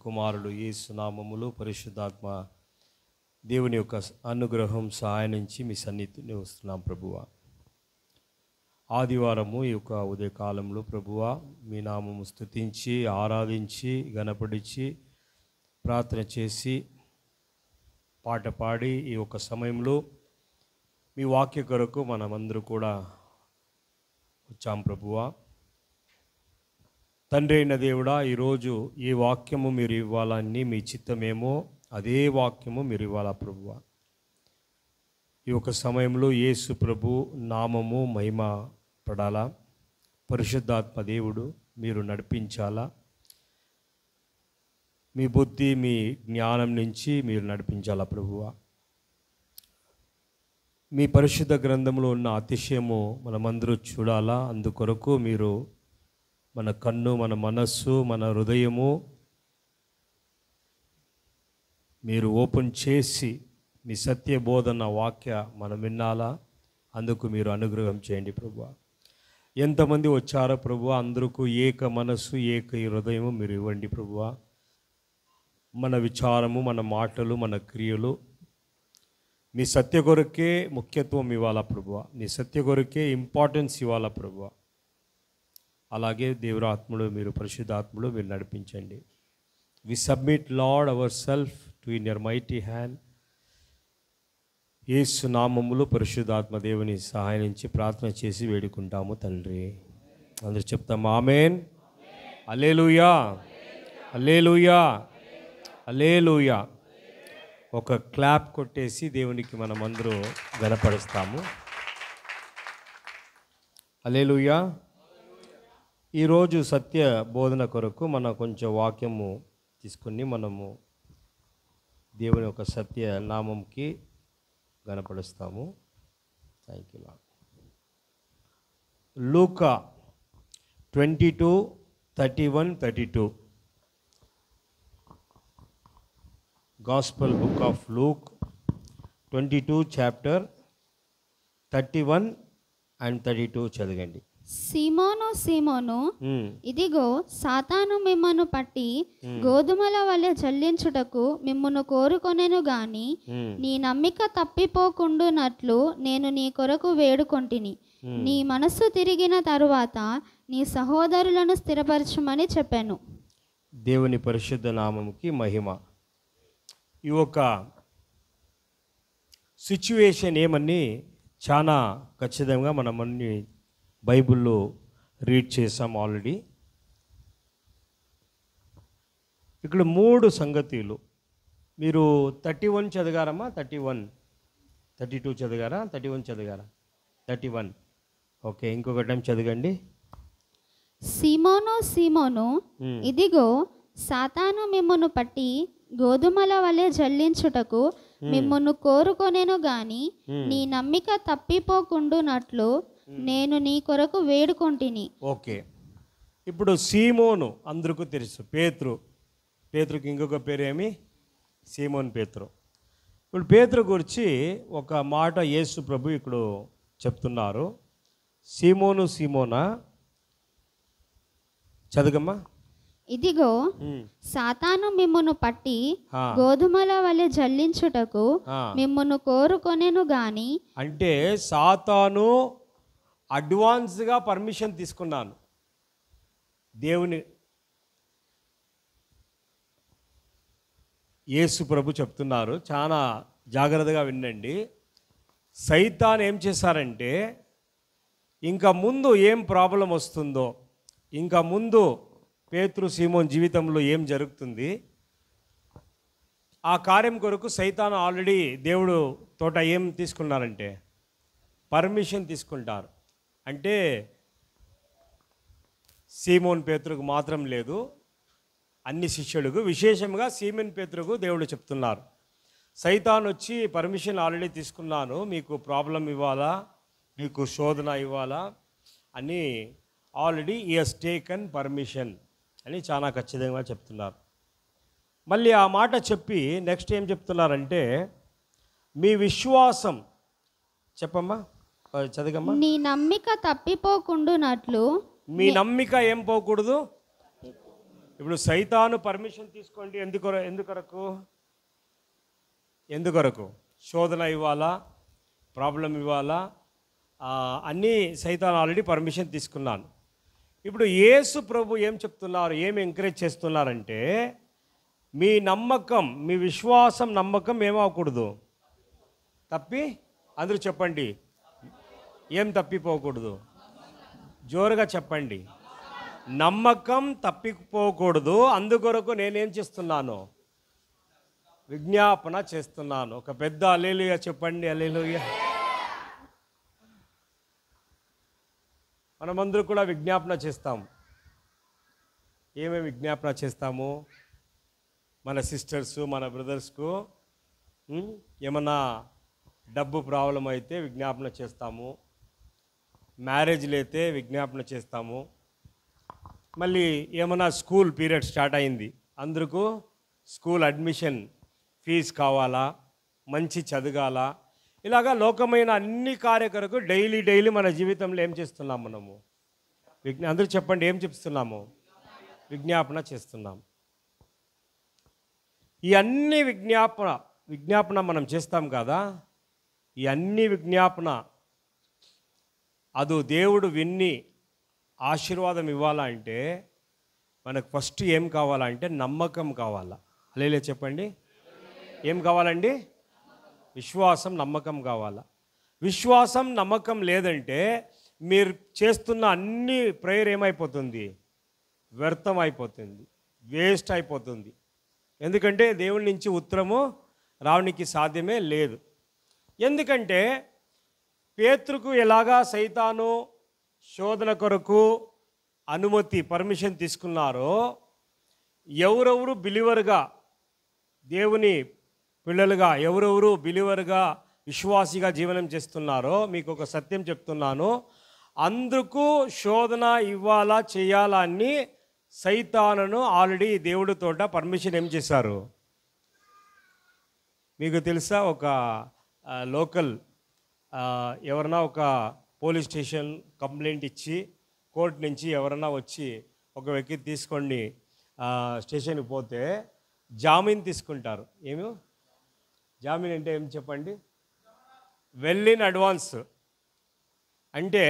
కుమారుడు యేసు నామములో పరిశుద్ధాత్మ దేవుని యొక్క అనుగ్రహం సహాయం నుంచి మీ సన్నిధిని వస్తున్నాం ప్రభువా. ఆదివారము ఈ యొక్క ఉదయకాలంలో ప్రభువా మీ నామము స్తుతించి ఆరాధించి గణపడిచి ప్రార్థన చేసి పాట పాడి ఈ యొక్క సమయంలో మీ వాక్య కొరకు మనమందరూ కూడా వచ్చాం ప్రభువా. తండ్రి అయిన దేవుడా, ఈరోజు ఏ వాక్యము మీరు ఇవ్వాలని మీ చిత్తమేమో అదే వాక్యము మీరు ఇవ్వాలా ప్రభువా. ఈ యొక్క సమయంలో యేసు ప్రభు నామము మహిమ పడాలా, పరిశుద్ధాత్మ దేవుడు మీరు నడిపించాలా, మీ బుద్ధి మీ జ్ఞానం నుంచి మీరు నడిపించాలా ప్రభువా. మీ పరిశుద్ధ గ్రంథంలో ఉన్న అతిశయము మనమందరూ చూడాలా, అందుకొరకు మీరు మన కన్ను, మన మనస్సు, మన హృదయము మీరు ఓపెన్ చేసి మీ సత్య బోధన వాక్య మనం వినాలా, అందుకు మీరు అనుగ్రహం చేయండి ప్రభువా. ఎంతమంది వచ్చారో ప్రభువా, అందరికీ ఏక మనస్సు ఏక హృదయము మీరు ఇవ్వండి ప్రభువా. మన విచారము, మన మాటలు, మన క్రియలు మీ సత్య కొరకే ముఖ్యత్వం ఇవ్వాలా ప్రభువా. మీ సత్య కొరకే ఇంపార్టెన్స్ ఇవ్వాలా ప్రభువా. అలాగే దేవురాత్ముడు మీరు పరిశుద్ధాత్ముడు మీరు నడిపించండి. We submit Lord our self to in your mighty hand. Yesu నామములో పరిశుద్ధాత్మ దేవుని సహాయం నుంచి ప్రార్థన చేసి వేడుకుంటాము తండ్రి. అందరూ చెప్తాము ఆమేన్. హల్లెలూయా, హల్లెలూయా, హల్లెలూయా. ఒక క్లాప్ కొట్టేసి దేవునికి మనం అందరూ గణపరుస్తాము. హల్లెలూయా. ఈరోజు సత్య బోధన కొరకు మనం కొంచెం వాక్యము తీసుకుని మనము దేవుని యొక్క సత్య నామంకి గణపరుస్తాము. Thank you Lord. Luka 22:31-32. Gospel book of Luke 22 chapter 31 and 32 చదవండి. సీమోను, సీమోను, ఇదిగో సాతాను మిమ్మను పట్టి గోధుమల వలె జల్లించుటకు మిమ్మును కోరుకొనెను గాని నీ నమ్మిక తప్పిపోకుండునట్లు నేను నీ కొరకు వేడుకొంటిని. నీ మనస్సు తిరిగిన తరువాత నీ సహోదరులను స్థిరపరచమని చెప్పాను. దేవుని పరిశుద్ధ నామముకి మహిమ. ఈ ఒక సిచ్యువేషన్ ఏమని చాలా ఖచ్చితంగా మనం అన్ని బైబిల్లో రీడ్ చేసాం ఆల్రెడీ. ఇక్కడ 3 సంగతులు. మీరు 31 చదివారమ్మా? 32 చదివారా? 31 చదివారా? 31. ఓకే, ఇంకొక టైం చదవండి. సీమోను, సీమోను, ఇదిగో సాతాను మిమ్మును పట్టి గోధుమల వలె జల్లించుటకు మిమ్మును కోరుకొనెను గాని నీ నమ్మిక తప్పిపోకుండునట్లు నేను నీ కొరకు వేడుకొంటిని. ఓకే, ఇప్పుడు సీమోను అందరికీ తెలుసు. పేతురుకి ఇంకొక పేరేమి? సీమోన్ పేతురు. ఇప్పుడు పేతురు గురించి ఒక మాట యేసు ప్రభు ఇప్పుడు చెప్తున్నారు. సీమోను, సీమోనా, చదగమ్మా. ఇదిగో సాతాను మిమ్మును పట్టి గోధుమల వలె జల్లించుటకు మిమ్మును కోరుకొనెను గాని, అంటే సాతాను అడ్వాన్స్గా పర్మిషన్ తీసుకున్నాను దేవుని. యేసు ప్రభు చెప్తున్నారు, చాలా జాగ్రత్తగా వినండి. సైతాన్ ఏం చేశారంటే, ఇంకా ముందు ఏం ప్రాబ్లం వస్తుందో, ఇంకా ముందు పేతురు సీమోన్ జీవితంలో ఏం జరుగుతుంది, ఆ కార్యం కొరకు సైతాన్ ఆల్రెడీ దేవుడు తోట ఏం తీసుకున్నారంటే పర్మిషన్ తీసుకుంటారు. అంటే సీమోన్ పేతురుకు మాత్రం లేదు, అన్ని శిష్యులకు, విశేషంగా సీమోన్ పేతురుకు దేవుడు చెప్తున్నారు, సైతాన్ వచ్చి పర్మిషన్ ఆల్రెడీ తీసుకున్నాను, మీకు ప్రాబ్లం ఇవ్వాలా, మీకు శోధన ఇవ్వాలా అని ఆల్రెడీ ఈ హస్ టేకన్ పర్మిషన్ అని చాలా ఖచ్చితంగా చెప్తున్నారు. మళ్ళీ ఆ మాట చెప్పి నెక్స్ట్ ఏం చెప్తున్నారంటే, మీ విశ్వాసం చెప్పమ్మా, చదగమ్మా. నీ నమ్మిక తప్పిపోకుండునట్లు. మీ నమ్మిక ఏం పోకూడదు? ఇప్పుడు సైతాను పర్మిషన్ తీసుకోండి ఎందుకొరకు శోధన ఇవ్వాలా, ప్రాబ్లం ఇవ్వాలా, అన్నీ సైతాను ఆల్రెడీ పర్మిషన్ తీసుకున్నాను. ఇప్పుడు యేసు ప్రభు ఏం చెప్తున్నారు, ఏం ఎంకరేజ్ చేస్తున్నారంటే మీ నమ్మకం, మీ విశ్వాసం నమ్మకం ఏమవకూడదు, అందరూ చెప్పండి, ఏం తప్పిపోకూడదు, జోరుగా చెప్పండి, నమ్మకం తప్పిపోకూడదు. అందుకొరకు నేనేం చేస్తున్నాను, విజ్ఞాపన చేస్తున్నాను. ఒక పెద్ద హల్లెలూయా చెప్పండి, హల్లెలూయా. మనమందరూ కూడా విజ్ఞాపన చేస్తాం. ఏమేమి విజ్ఞాపన చేస్తాము? మన సిస్టర్స్, మన బ్రదర్స్కు ఏమన్నా డబ్బు ప్రాబ్లం అయితే విజ్ఞాపన చేస్తాము, మ్యారేజ్లు అయితే విజ్ఞాపన చేస్తాము. మళ్ళీ ఏమన్నా స్కూల్ పీరియడ్ స్టార్ట్ అయింది, అందరికీ స్కూల్ అడ్మిషన్ ఫీజు కావాలా, మంచి చదగాల, ఇలాగా లోకమైన అన్ని కార్యకరకు డైలీ మన జీవితంలో ఏం చేస్తున్నాం మనము? అందరూ చెప్పండి, ఏం చెప్తున్నాము? విజ్ఞాపన చేస్తున్నాం. ఈ అన్ని విజ్ఞాపన మనం చేస్తాం కదా, ఈ అన్ని విజ్ఞాపన అది దేవుడు విన్ని ఆశీర్వాదం ఇవ్వాలంటే మనకు ఫస్ట్ ఏం కావాలంటే నమ్మకం కావాలా. హల్లెలూయా చెప్పండి. ఏం కావాలండి? విశ్వాసం, నమ్మకం కావాలా. విశ్వాసం, నమ్మకం లేదంటే మీరు చేస్తున్న అన్ని ప్రేయర్ ఏమైపోతుంది? వ్యర్థం అయిపోతుంది, వేస్ట్ అయిపోతుంది. ఎందుకంటే దేవుడి నుంచి ఉత్తరము రావడానికి సాధ్యమే లేదు. ఎందుకంటే పేతురుకు ఎలాగా సైతాను శోధన కొరకు అనుమతి, పర్మిషన్ తీసుకున్నారో, ఎవరెవరు బిలీవర్గా, దేవుని పిల్లలుగా ఎవరెవరు బిలీవర్గా, విశ్వాసిగా జీవనం చేస్తున్నారో, మీకు ఒక సత్యం చెప్తున్నాను, అందుకు శోధన ఇవ్వాలా చేయాలా అని సైతానును ఆల్రెడీ దేవుడితోట పర్మిషన్ ఏం చేశారు? మీకు తెలుసా? ఒక లోకల్ ఎవరన్నా ఒక పోలీస్ స్టేషన్ కంప్లైంట్ ఇచ్చి కోర్టు నుంచి ఎవరన్నా వచ్చి ఒక వ్యక్తి తీసుకొని స్టేషన్కి పోతే జామీన్ తీసుకుంటారు. జామీన్ అంటే ఏం చెప్పండి? Well in advance. అంటే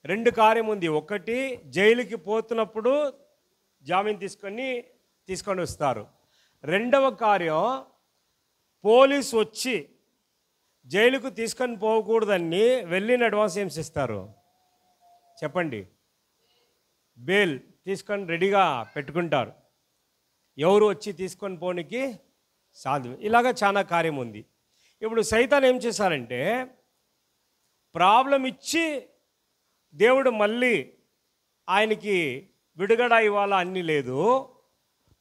రెండు కార్యం ఉంది. ఒకటి, జైలుకి పోతున్నప్పుడు జామీన్ తీసుకొని వస్తారు. రెండవ కార్యం, పోలీసు వచ్చి జైలుకు తీసుకొని పోకూడదని వెళ్ళిన అడ్వాన్స్ ఏం చేస్తారు చెప్పండి? బెయిల్ తీసుకొని రెడీగా పెట్టుకుంటారు. ఎవరు వచ్చి తీసుకొని పోనికి సాధ్యం. ఇలాగా చాలా కార్యం ఉంది. ఇప్పుడు సైతాన్ ఏం చేశారంటే ప్రాబ్లం ఇచ్చి దేవుడు మళ్ళీ ఆయనకి విడుదల ఇవ్వాలా అన్నీ లేదు.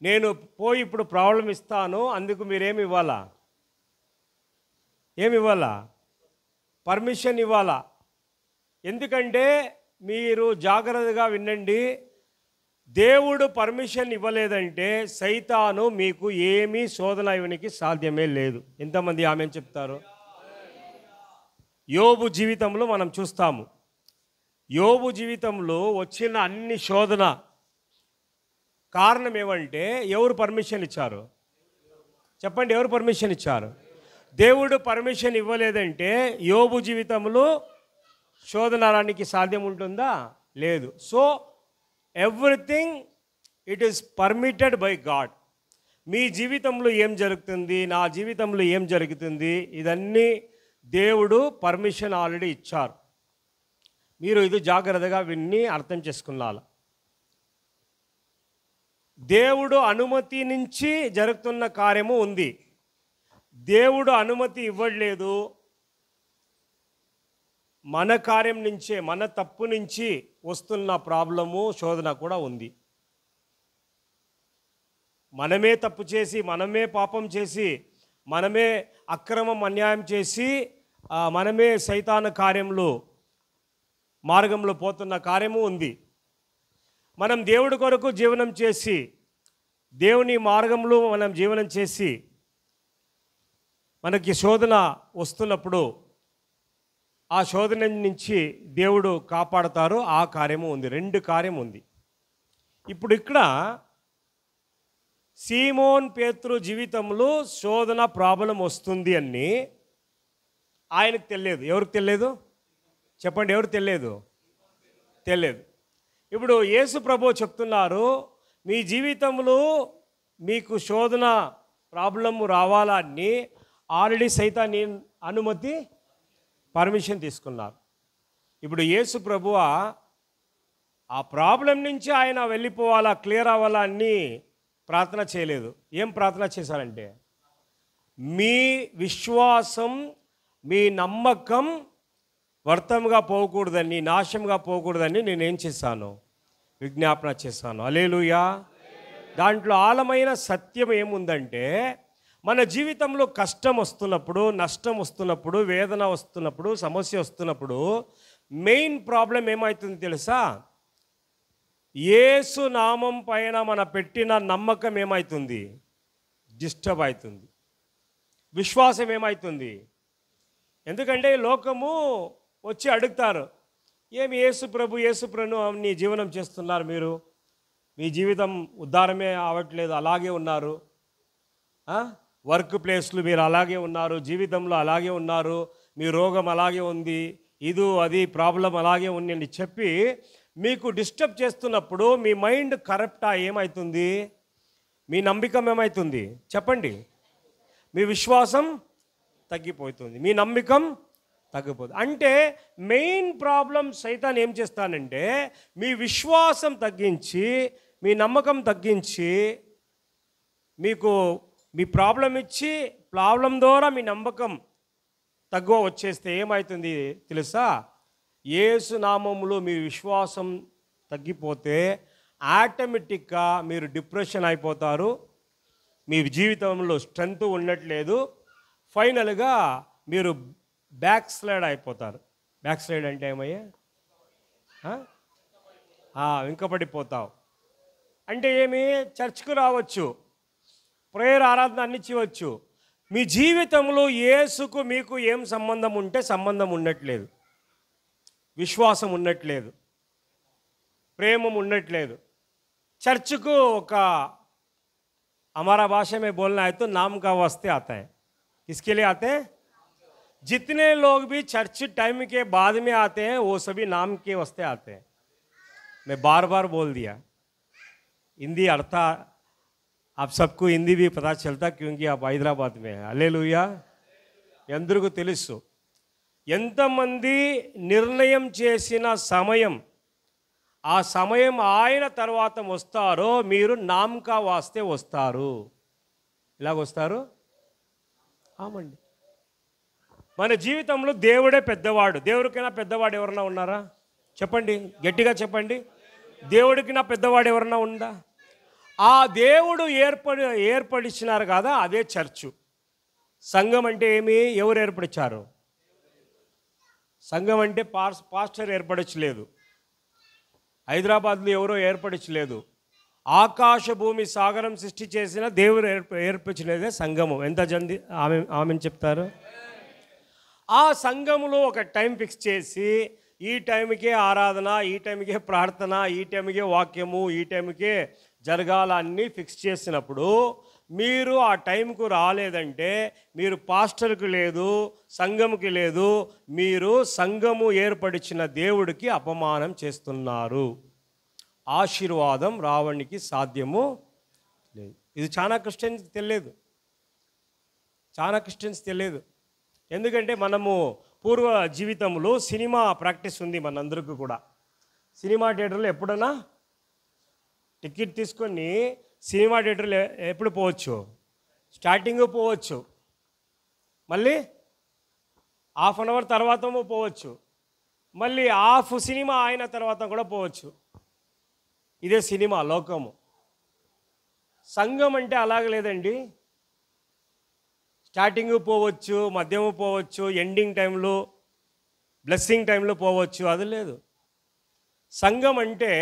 నేను పోయి ఇప్పుడు ప్రాబ్లం ఇస్తాను, అందుకు మీరేమి ఇవ్వాలా? ఏమి ఇవ్వాలా? పర్మిషన్ ఇవ్వాలా. ఎందుకంటే మీరు జాగ్రత్తగా వినండి, దేవుడు పర్మిషన్ ఇవ్వలేదంటే సైతాను మీకు ఏమీ శోధన ఇవ్వడానికి సాధ్యమే లేదు. ఎంతమంది ఆమె చెప్తారు? యోబు జీవితంలో మనం చూస్తాము. యోబు జీవితంలో వచ్చిన అన్ని శోధన కారణం ఏమంటే ఎవరు పర్మిషన్ ఇచ్చారు చెప్పండి? ఎవరు పర్మిషన్ ఇచ్చారు? దేవుడు పర్మిషన్ ఇవ్వలేదంటే యోబు జీవితంలో శోధన రానికి సాధ్యం ఉంటుందా? లేదు. So everything it is permitted by God. మీ జీవితంలో ఏం జరుగుతుంది, నా జీవితంలో ఏం జరుగుతుంది, ఇదన్నీ దేవుడు పర్మిషన్ ఆల్రెడీ ఇచ్చారు. మీరు ఇది జాగ్రత్తగా విని అర్థం చేసుకున్నాను. దేవుడు అనుమతి నుంచి జరుగుతున్న కార్యము ఉంది. దేవుడు అనుమతి ఇవ్వట్లేదు, మన కార్యం నుంచే, మన తప్పు నుంచి వస్తున్న ప్రాబ్లము, శోధన కూడా ఉంది. మనమే తప్పు చేసి, మనమే పాపం చేసి, మనమే అక్రమం అన్యాయం చేసి, మనమే సైతాన కార్యంలో మార్గంలో పోతున్న కార్యము ఉంది. మనం దేవుడి కొరకు జీవనం చేసి, దేవుని మార్గంలో మనం జీవనం చేసి మనకి శోధన వస్తున్నప్పుడు ఆ శోధన నుంచి దేవుడు కాపాడతారు. ఆ కార్యము ఉంది. రెండు కార్యం ఉంది. ఇప్పుడు ఇక్కడ సీమోన్ పేతురు జీవితంలో శోధన ప్రాబ్లం వస్తుంది అని ఆయనకు తెలియదు. ఎవరికి తెలియదు చెప్పండి? ఎవరికి తెలియదు? ఇప్పుడు యేసు ప్రభు చెప్తున్నారు, మీ జీవితంలో మీకు శోధన ప్రాబ్లము రావాలని ఆల్రెడీ సైతాన్ని అనుమతి పర్మిషన్ తీసుకున్నారు. ఇప్పుడు యేసు ప్రభు ఆ ప్రాబ్లం నుంచి ఆయన వెళ్ళిపోవాలా, క్లియర్ అవ్వాలా అని ప్రార్థన చేయలేదు. ఏం ప్రార్థన చేశారంటే, మీ విశ్వాసం, మీ నమ్మకం వ్యర్థంగా పోకూడదని, నాశంగా పోకూడదని నేనేం చేశాను? విజ్ఞాపన చేశాను. హల్లెలూయా. దాంట్లో ఆలమైన సత్యం ఏముందంటే, మన జీవితంలో కష్టం వస్తున్నప్పుడు, నష్టం వస్తున్నప్పుడు, వేదన వస్తున్నప్పుడు, సమస్య వస్తున్నప్పుడు మెయిన్ ప్రాబ్లం ఏమవుతుంది తెలుసా? యేసు నామం పైన మన పెట్టిన నమ్మకం ఏమవుతుంది? డిస్టర్బ్ అవుతుంది. విశ్వాసం ఏమవుతుంది? ఎందుకంటే లోకము వచ్చి అడుగుతారు, ఏమి యేసు ప్రభు నీ జీవనం చేస్తున్నారు, మీరు మీ జీవితం ఉద్ధారమే అవ్వట్లేదు, అలాగే ఉన్నారు, వర్క్ ప్లేస్లు మీరు అలాగే ఉన్నారు, జీవితంలో అలాగే ఉన్నారు, మీ రోగం అలాగే ఉంది, అది ప్రాబ్లం అలాగే ఉంది అని చెప్పి మీకు డిస్టర్బ్ చేస్తున్నప్పుడు మీ మైండ్ కరప్టా ఏమవుతుంది? మీ నమ్మకం ఏమవుతుంది? చెప్పండి. మీ విశ్వాసం తగ్గిపోతుంది, మీ నమ్మకం తగ్గిపోతుంది. అంటే మెయిన్ ప్రాబ్లం సైతాన్ ఏం చేస్తానంటే, మీ విశ్వాసం తగ్గించి, మీ నమ్మకం తగ్గించి, మీకు మీ ప్రాబ్లం ఇచ్చి, ప్రాబ్లం ద్వారా మీ నమ్మకం తక్కువ వచ్చేస్తే ఏమవుతుంది తెలుసా? యేసు నామములో మీ విశ్వాసం తగ్గిపోతే ఆటోమేటిక్గా మీరు డిప్రెషన్ అయిపోతారు, మీ జీవితంలో స్ట్రెంత్ ఉండట్లేదు, ఫైనల్గా మీరు బ్యాక్ స్లైడ్ అయిపోతారు. బ్యాక్ స్లైడ్ అంటే ఏమయ్యా? వెంకపడిపోతావు. అంటే ఏమి? చర్చ్కు రావచ్చు, ప్రేయర్ ఆరాధన అన్ని చేయవచ్చు, మీ జీవితంలో యేసుకు మీకు ఏం సంబంధం ఉంటే సంబంధం ఉండట్లేదు, విశ్వాసం ఉండట్లేదు, ప్రేమ ఉండట్లేదు. చర్చ్కు ఒక हमारा भाषा में बोलना है तो नाम का वास्ते आता है. किसके लिए आते हैं? जितने लोग भी चर्च टाइम के बाद में आते हैं वो सभी नाम के वास्ते आते हैं. मैं बार बार बोल दिया, हिंदी अर्थ आप सबको हिंदी भी पता चलता क्योंकि आप हैदराबाद में हैं. హల్లెలూయా. ఎందరికీ తెలుసు, ఎంతమంది నిర్ణయం చేసిన సమయం, ఆ సమయం ఆయన తర్వాత వస్తారో మీరు నామకా వాస్తే వస్తారు. ఇలాగొస్తారు. ఆమండి. మన జీవితంలో దేవుడే పెద్దవాడు. దేవుడికైనా పెద్దవాడు ఎవరన్నా ఉన్నారా? చెప్పండి, గట్టిగా చెప్పండి. దేవుడికి పెద్దవాడు ఎవరన్నా ఉందా? ఆ దేవుడు ఏర్పడిచ్చినారు కదా, అదే చర్చు. సంఘం అంటే ఏమి? ఎవరు ఏర్పడిచారు? సంఘం అంటే పాస్టర్ ఏర్పడచ్చలేదు, హైదరాబాద్లో ఎవరో ఏర్పడచ్చలేదు, ఆకాశ భూమి సాగరం సృష్టి చేసిన దేవుడు ఏర్పరిచినదే సంఘము. ఎంత జంది ఆమెను చెప్తారు? ఆ సంఘములో ఒక టైం ఫిక్స్ చేసి, ఈ టైంకే ఆరాధన, ఈ టైంకే ప్రార్థన, ఈ టైంకే వాక్యము, ఈ టైంకే జరగాలన్నీ ఫిక్స్ చేసినప్పుడు మీరు ఆ టైంకు రాలేదంటే మీరు పాస్టర్కి లేదు, సంఘముకి లేదు, మీరు సంఘము ఏర్పడిచిన దేవుడికి అపమానం చేస్తున్నారు. ఆశీర్వాదం రావడానికి సాధ్యము లేదు. ఇది చాలా క్రిస్టియన్స్కి తెలియదు, చాలా క్రిస్టియన్స్ తెలియదు. ఎందుకంటే మనము పూర్వ జీవితంలో సినిమా ప్రాక్టీస్ ఉంది మనందరికీ కూడా. సినిమా థియేటర్లో ఎప్పుడైనా టికెట్ తీసుకొని సినిమా థియేటర్లో ఎప్పుడు పోవచ్చు? స్టార్టింగ్ పోవచ్చు, మళ్ళీ హాఫ్ అన్ అవర్ తర్వాత పోవచ్చు, మళ్ళీ హాఫ్ సినిమా అయిన తర్వాత కూడా పోవచ్చు. ఇదే సినిమా లోకము. సంఘం అంటే అలాగే లేదండి. స్టార్టింగ్ పోవచ్చు, మధ్యము పోవచ్చు, ఎండింగ్ టైంలో, బ్లెస్సింగ్ టైంలో పోవచ్చు, అది లేదు. సంఘం అంటే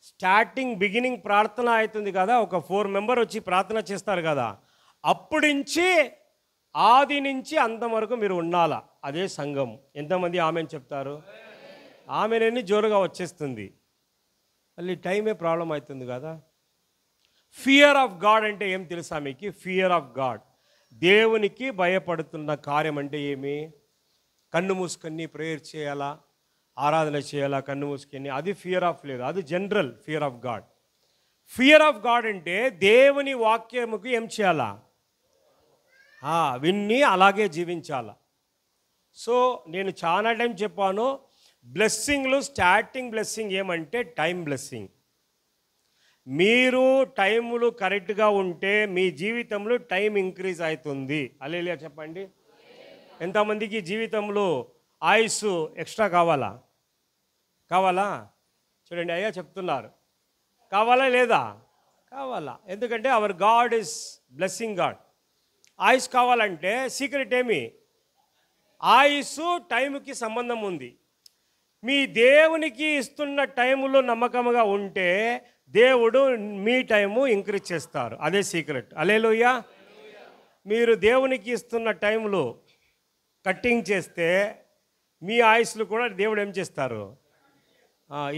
స్టార్టింగ్ బిగినింగ్ ప్రార్థన అవుతుంది కదా, ఒక 4 మెంబర్ వచ్చి ప్రార్థన చేస్తారు కదా, అప్పటి నుంచి ఆది నుంచి అంతవరకు మీరు ఉండాలా, అదే సంఘం. ఎంతమంది ఆమెను చెప్తారు? ఆమెనని జోరుగా వచ్చేస్తుంది. మళ్ళీ టైమే ప్రాబ్లం అవుతుంది కదా. ఫియర్ ఆఫ్ గాడ్ అంటే ఏం తెలుసా మీకు? ఫియర్ ఆఫ్ గాడ్, దేవునికి భయపడుతున్న కార్యం అంటే ఏమి? కన్ను మూసుకొని ప్రేయర్ చేయాలా, ఆరాధన చేయాలా కన్ను మూసుకొని, అది ఫియర్ ఆఫ్ లేదు, అది general fear of God. Fear of God అంటే దేవుని వాక్యముకు ఏం చేయాలా? విన్ని అలాగే జీవించాలా. సో నేను చాలా టైం చెప్పాను, బ్లెస్సింగ్లు స్టార్టింగ్ బ్లెస్సింగ్ ఏమంటే టైం బ్లెస్సింగ్. మీరు టైములు కరెక్ట్గా ఉంటే మీ జీవితంలో టైం ఇంక్రీజ్ అవుతుంది. హల్లెలూయా చెప్పండి. ఎంతమందికి జీవితంలో ఆయుస్సు ఎక్స్ట్రా కావాలా? చూడండి, అయ్యా చెప్తున్నారు, కావాలా లేదా? కావాలా. ఎందుకంటే our God is blessing God. ఆయుష్ కావాలంటే సీక్రెట్ ఏమి? ఆయుస్సు టైంకి సంబంధం ఉంది. మీ దేవునికి ఇస్తున్న టైములో నమ్మకంగా ఉంటే దేవుడు మీ టైము ఇంక్రీజ్ చేస్తారు. అదే సీక్రెట్. హల్లెలూయా. మీరు దేవునికి ఇస్తున్న టైంలో కట్టింగ్ చేస్తే మీ ఆయుస్లు కూడా దేవుడు ఏం చేస్తారు?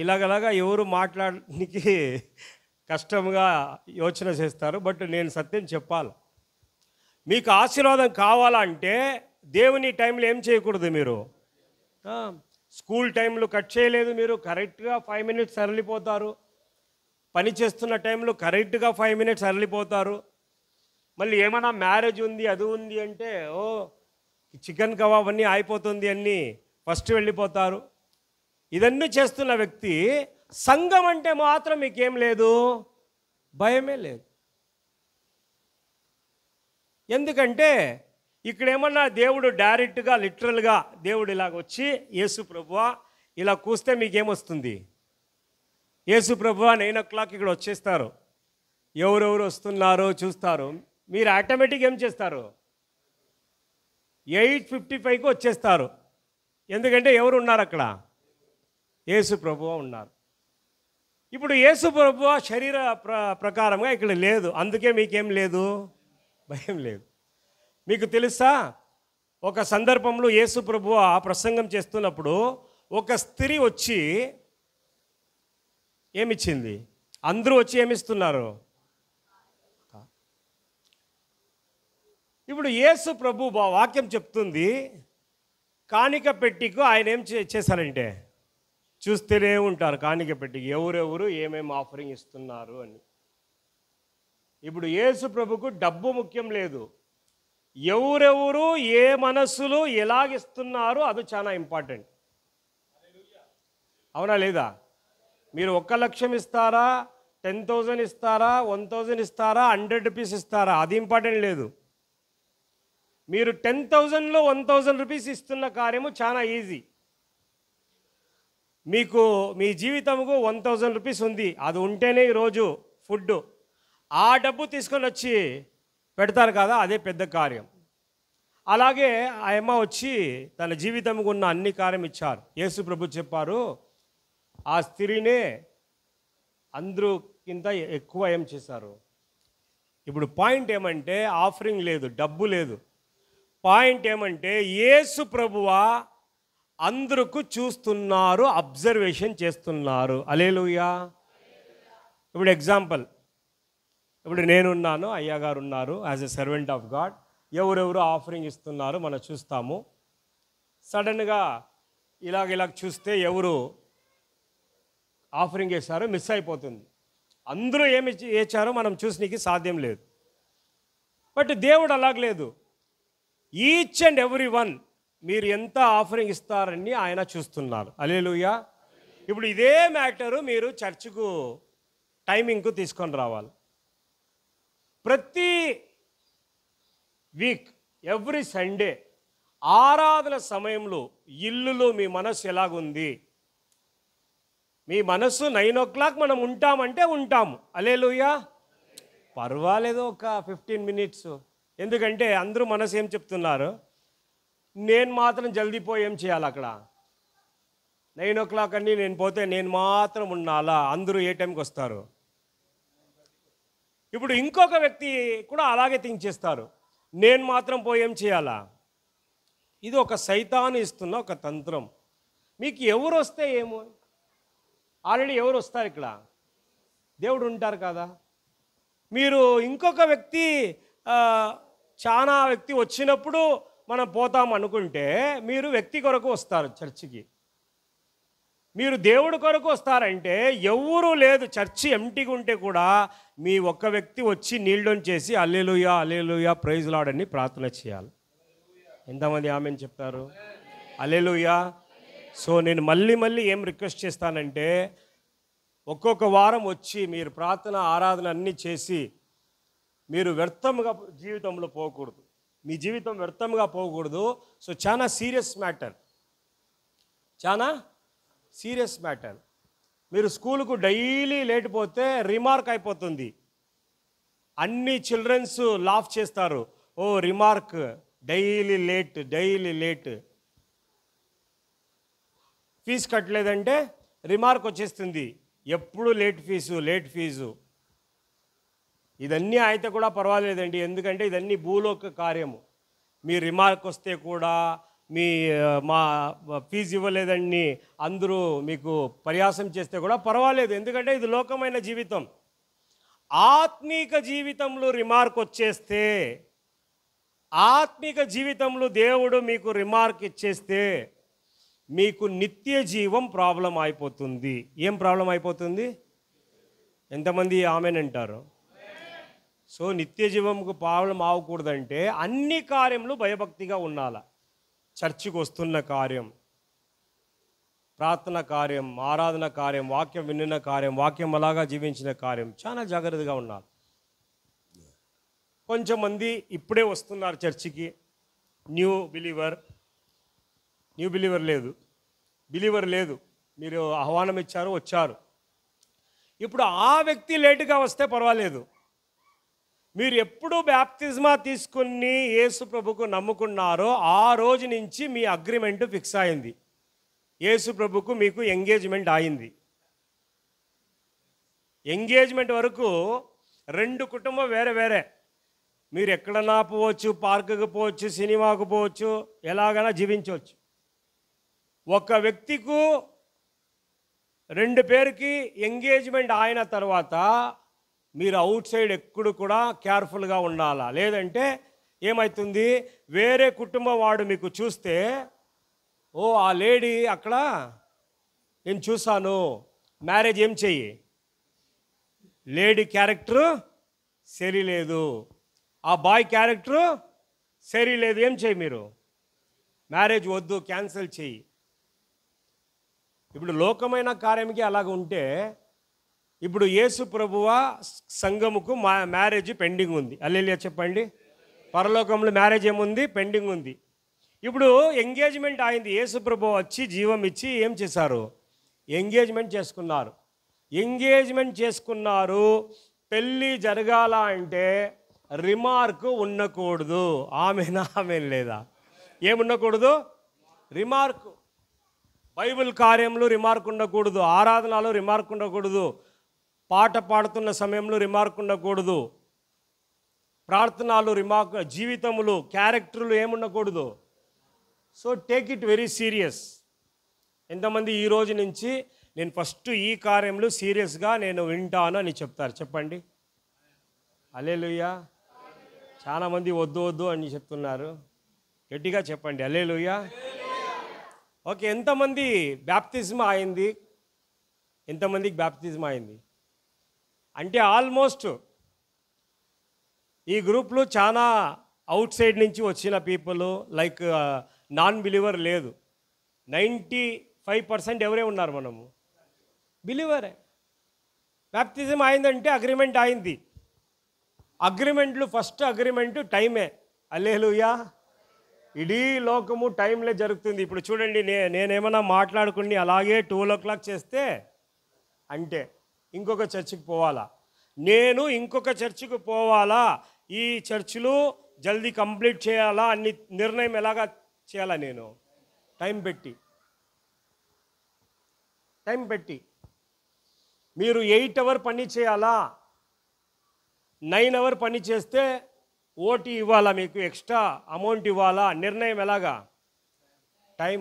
ఇలాగలాగా ఎవరు మాట్లాడడానికి కష్టంగా యోచన చేస్తారు. బట్ నేను సత్యం చెప్పాలి, మీకు ఆశీర్వాదం కావాలంటే దేవుని టైంలో ఏం చేయకూడదు. మీరు స్కూల్ టైంలో కట్ చేయలేదు, మీరు కరెక్ట్గా 5 minutes అరలిపోతారు. పని చేస్తున్న టైంలో కరెక్ట్గా 5 minutes అరలిపోతారు. మళ్ళీ ఏమైనా మ్యారేజ్ ఉంది అది ఉంది అంటే చికెన్ కబాబ్ అన్నీ అయిపోతుంది అన్నీ ఫస్ట్ వెళ్ళిపోతారు. ఇదన్నీ చేస్తున్న వ్యక్తి సంఘం అంటే మాత్రం మీకేం లేదు, భయమే లేదు. ఎందుకంటే ఇక్కడ ఏమన్నా దేవుడు డైరెక్ట్గా లిటరల్గా దేవుడు ఇలాగ వచ్చి యేసు ప్రభువా ఇలా కూస్తే మీకేమొస్తుంది? యేసు ప్రభువా 9 o'clock ఇక్కడ వచ్చేస్తారు, ఎవరెవరు వస్తున్నారో చూస్తారు. మీరు ఆటోమేటిక్ ఏం చేస్తారు? 8:55కి వచ్చేస్తారు. ఎందుకంటే ఎవరు ఉన్నారు అక్కడ? యేసు ప్రభువా ఉన్నారు. ఇప్పుడు యేసు ప్రభువా శరీర ప్రకారంగా ఇక్కడ లేదు, అందుకే మీకేం లేదు, భయం లేదు. మీకు తెలుసా, ఒక సందర్భంలో యేసు ప్రభువా ప్రసంగం చేస్తున్నప్పుడు ఒక స్త్రీ వచ్చి ఏమిచ్చింది? అందరూ వచ్చి ఏమిస్తున్నారు? ఇప్పుడు యేసు ప్రభు వాక్యం చెప్తుంది, కాணிక పెట్టికు ఆయన ఏం చేశారంటే చూస్తూనే ఉంటారు. కాணிక పెట్టికి ఎవరెవరు ఏమేమి ఆఫరింగ్ ఇస్తున్నారు అని. ఇప్పుడు యేసు ప్రభుకు డబ్బు ముఖ్యం లేదు, ఎవరెవరు ఏ మనస్సులు ఎలాగిస్తున్నారు అది చాలా ఇంపార్టెంట్. అవునా లేదా? మీరు 1 లక్షం ఇస్తారా, 10,000 ఇస్తారా, 1,000 ఇస్తారా, 100 rupees ఇస్తారా, అది ఇంపార్టెంట్ లేదు. మీరు 10,000లో 1,000 rupees ఇస్తున్న కార్యము చాలా ఈజీ. మీకు మీ జీవితముకు 1,000 rupees ఉంది, అది ఉంటేనే ఈరోజు ఫుడ్, ఆ డబ్బు తీసుకొని వచ్చి పెడతారు కదా, అదే పెద్ద కార్యం. అలాగే ఆ అమ్మ వచ్చి తన జీవితంకు ఉన్న అన్ని కార్యం ఇచ్చారు. యేసు ప్రభు చెప్పారు, ఆ స్త్రీనే అందరూ కింద ఎక్కువ ఏం చేశారు. ఇప్పుడు పాయింట్ ఏమంటే ఆఫరింగ్ లేదు, డబ్బు లేదు. పాయింట్ ఏమంటే యేసు ప్రభువా అందరికి చూస్తున్నారు, అబ్జర్వేషన్ చేస్తున్నారు. హల్లెలూయా. ఇప్పుడు ఎగ్జాంపుల్, ఇప్పుడు నేనున్నాను, అయ్యగారు ఉన్నారు, as a servant of God. ఎవరెవరు ఆఫరింగ్ ఇస్తున్నారు మనం చూస్తాము. సడన్గా ఇలాగ చూస్తే ఎవరు ఆఫరింగ్ వేశారో మిస్ అయిపోతుంది. అందరూ ఏమి వేశారో మనం చూసడానికి సాధ్యం లేదు. బట్ దేవుడు అలాగలేదు, ఈచ్ అండ్ ఎవ్రీ వన్ మీరు ఎంత ఆఫరింగ్ ఇస్తారని ఆయన చూస్తున్నారు. హల్లెలూయా. ఇప్పుడు ఇదే మ్యాటరు మీరు చర్చ్కు టైమింగ్కు తీసుకొని రావాలి. ప్రతి వీక్ ఎవ్రీ సండే ఆరాధన సమయంలో ఇల్లులో మీ మనసు ఎలాగుంది? మీ మనసు 9 o'clock మనం ఉంటామంటే ఉంటాము. హల్లెలూయా. పర్వాలేదు ఒక 15 minutes. ఎందుకంటే అందరూ మనసు ఏం చెప్తున్నారు? నేను మాత్రం జల్దీ పోయి ఏం చేయాలి? అక్కడ 9 o'clock అని నేను పోతే నేను మాత్రం ఉండాలా? అందరూ ఏ టైంకి వస్తారు? ఇప్పుడు ఇంకొక వ్యక్తి కూడా అలాగే థింక్ చేస్తారు, నేను మాత్రం పోయి ఏం చేయాలా? ఇది ఒక సైతాను ఇస్తున్న ఒక తంత్రం. మీకు ఎవరు వస్తే ఏమో, ఆల్రెడీ ఎవరు వస్తారు ఇక్కడ? దేవుడు ఉంటారు కదా. మీరు ఇంకొక వ్యక్తి చాలా వ్యక్తి వచ్చినప్పుడు మనం పోతాం అనుకుంటే మీరు వ్యక్తి కొరకు వస్తారు చర్చికి. మీరు దేవుడి కొరకు వస్తారంటే ఎవరూ లేదు, చర్చి ఎంటీగా ఉంటే కూడా మీ ఒక్క వ్యక్తి వచ్చి నీళ్ళని చేసి హల్లెలూయా హల్లెలూయా ప్రైజ్ లార్డ్ అని ప్రార్థన చేయాలి. ఎంతమంది ఆమెన్ చెప్తారు? హల్లెలూయా. సో నేను మళ్ళీ ఏం రిక్వెస్ట్ చేస్తానంటే ఒక్కొక్క వారం వచ్చి మీరు ప్రార్థన ఆరాధన అన్నీ చేసి మీరు వ్యర్థంగా జీవితంలో పోకూడదు. మీ జీవితం వ్యర్థంగా పోకూడదు. సో చాలా సీరియస్ మ్యాటర్. మీరు స్కూల్కు డైలీ లేట్ పోతే రిమార్క్ అయిపోతుంది. అన్ని చిల్డ్రన్స్ లాఫ్ చేస్తారు, ఓ రిమార్క్ డైలీ లేట్. ఫీజు కట్టలేదంటే రిమార్క్ వచ్చేస్తుంది, ఎప్పుడు లేట్ ఫీజు. ఇదన్నీ అయితే కూడా పర్వాలేదండి, ఎందుకంటే ఇదన్నీ భూలోక కార్యము. మీ రిమార్క్ వస్తే కూడా మా ఫీజు ఇవ్వలేదని అందరూ మీకు పరిహాసం చేస్తే కూడా పర్వాలేదు, ఎందుకంటే ఇది లోకమైన జీవితం. ఆత్మీక జీవితంలో రిమార్క్ వచ్చేస్తే, ఆత్మీక జీవితంలో దేవుడు మీకు రిమార్క్ ఇచ్చేస్తే మీకు నిత్య జీవం ప్రాబ్లం అయిపోతుంది. ఏం ప్రాబ్లం అయిపోతుంది? ఎంతమంది ఆమెన్ అంటారు? సో నిత్య జీవంకు ప్రాబ్లం అవ్వకూడదంటే అన్ని కార్యములు భయభక్తిగా ఉండాలి. చర్చికి వస్తున్న కార్యం, ప్రార్థన కార్యం, ఆరాధన కార్యం, వాక్యం విన్న కార్యం, వాక్యం అలాగా జీవించిన కార్యం చాలా జాగ్రత్తగా ఉండాలి. కొంచెం మంది ఇప్పుడే వస్తున్నారు చర్చికి, న్యూ బిలీవర్ లేదు, మీరు ఆహ్వానం ఇచ్చారు, వచ్చారు. ఇప్పుడు ఆ వ్యక్తి లేటుగా వస్తే పర్వాలేదు. మీరు ఎప్పుడు బ్యాప్తిజమా తీసుకుని యేసు ప్రభుకు నమ్ముకున్నారో ఆ రోజు నుంచి మీ అగ్రిమెంట్ ఫిక్స్ అయింది. యేసు ప్రభుకు మీకు ఎంగేజ్మెంట్ అయింది. ఎంగేజ్మెంట్ వరకు రెండు కుటుంబం వేరే. మీరు ఎక్కడన్నా పోవచ్చు, పార్కుకు పోవచ్చు, సినిమాకు పోవచ్చు, ఎలాగైనా జీవించవచ్చు. ఒక వ్యక్తికు రెండు పేరుకి ఎంగేజ్మెంట్ అయిన తర్వాత మీరు అవుట్ సైడ్ ఎప్పుడు కూడా కేర్ఫుల్గా ఉండాలా. లేదంటే ఏమవుతుంది, వేరే కుటుంబం వాడు మీకు చూస్తే, ఓ ఆ లేడీ అక్కడ నేను చూశాను, మ్యారేజ్ ఏం చెయ్యి, లేడీ క్యారెక్టరు సరిలేదు, ఆ బాయ్ క్యారెక్టరు సరిలేదు, ఏం చెయ్యి మీరు, మ్యారేజ్ వద్దు, క్యాన్సిల్ చెయ్యి. ఇప్పుడు లోకమైన కార్యంకి అలాగ ఉంటే, ఇప్పుడు యేసు ప్రభువ సంఘముకు మ్యారేజ్ పెండింగ్ ఉంది. హల్లెలూయా చెప్పండి. పరలోకంలో మ్యారేజ్ ఏముంది? పెండింగ్ ఉంది. ఇప్పుడు ఎంగేజ్మెంట్ అయింది. యేసు ప్రభువ వచ్చి జీవం ఇచ్చి ఏం చేశారు? ఎంగేజ్మెంట్ చేసుకున్నారు. పెళ్ళి జరగాల అంటే రిమార్క్ ఉండకూడదు. ఆమె లేదా? ఏముండకూడదు? రిమార్క్. బైబిల్ కార్యంలో రిమార్క్ ఉండకూడదు, ఆరాధనలో రిమార్క్ ఉండకూడదు, పాట పాడుతున్న సమయంలో రిమార్క్ ఉండకూడదు, ప్రార్థనలు రిమార్క్, జీవితములు క్యారెక్టర్లు ఏముండకూడదు. So take it very serious. ఎంతమంది ఈ రోజు నుంచి నేను ఫస్ట్ ఈ కార్యంలో సీరియస్గా నేను వింటాను అని చెప్తారు? చెప్పండి. హల్లెలూయా. చాలామంది వద్దు అని చెప్తున్నారు. గట్టిగా చెప్పండి హల్లెలూయా. ఓకే, ఎంతమంది బ్యాప్తిజం అయింది? ఎంతమందికి బ్యాప్తిజం అయింది? అంటే ఆల్మోస్ట్ ఈ గ్రూప్లో చాలా అవుట్ సైడ్ నుంచి వచ్చిన పీపుల్, లైక్ నాన్ బిలీవర్ లేదు. 95% ఎవరే ఉన్నారు? మనము బిలీవరే. బ్యాప్తిజం అయిందంటే అగ్రిమెంట్ అయింది. ఫస్ట్ అగ్రిమెంట్ టైమే. హల్లెలూయా. ఇడీ లోకము టైంలో జరుగుతుంది. ఇప్పుడు చూడండి, నేనేమన్నా మాట్లాడుకుని అలాగే 12 o'clock చేస్తే అంటే ఇంకొక చర్చికి పోవాలా, నేను ఇంకొక చర్చికి పోవాలా, ఈ చర్చిలు జల్దీ కంప్లీట్ చేయాలా అన్ని నిర్ణయం ఎలాగా చేయాలా? నేను టైం పెట్టి మీరు 8 hours పని చేయాలా, 9 hours పని చేస్తే ఓటీ ఇవ్వాలా, మీకు ఎక్స్ట్రా అమౌంట్ ఇవ్వాలా, నిర్ణయం ఎలాగా? టైం.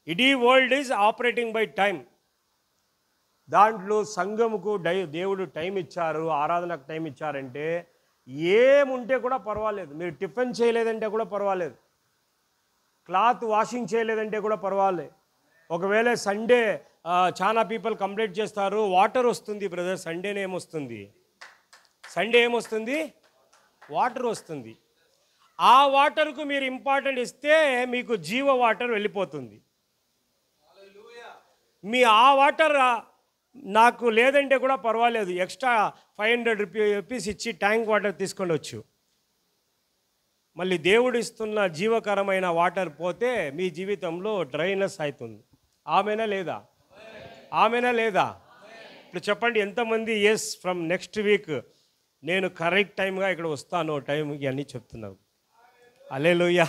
ఇడీ world is operating by time. దాంట్లో సంఘముకు దేవుడు టైం ఇచ్చారు, ఆరాధనకు టైం ఇచ్చారంటే ఏముంటే కూడా పర్వాలేదు. మీరు టిఫిన్ చేయలేదంటే కూడా పర్వాలేదు, క్లాత్ వాషింగ్ చేయలేదంటే కూడా పర్వాలేదు. ఒకవేళ సండే చాలా పీపుల్ కంప్లైంట్ చేస్తారు, వాటర్ వస్తుంది బ్రదర్, సండేనే ఏమొస్తుంది, సండే ఏమొస్తుంది, వాటర్ వస్తుంది. ఆ వాటర్కు మీరు ఇంపార్టెంట్ ఇస్తే మీకు జీవ వాటర్ వెళ్ళిపోతుంది. మీ ఆ వాటర్ నాకు లేదంటే కూడా పర్వాలేదు, ఎక్స్ట్రా 500 రూపీస్ ఇచ్చి ట్యాంక్ వాటర్ తీసుకొని వచ్చు. మళ్ళీ దేవుడు ఇస్తున్న జీవకరమైన వాటర్ పోతే మీ జీవితంలో డ్రైనెస్ అవుతుంది. ఆమెనా లేదా, ఆమెనా లేదా? ఇప్పుడు చెప్పండి ఎంతమంది ఎస్ ఫ్రమ్ నెక్స్ట్ వీక్ నేను కరెక్ట్ టైంగా ఇక్కడ వస్తాను టైంకి అన్నీ చెప్తున్నాను. హల్లెలూయా,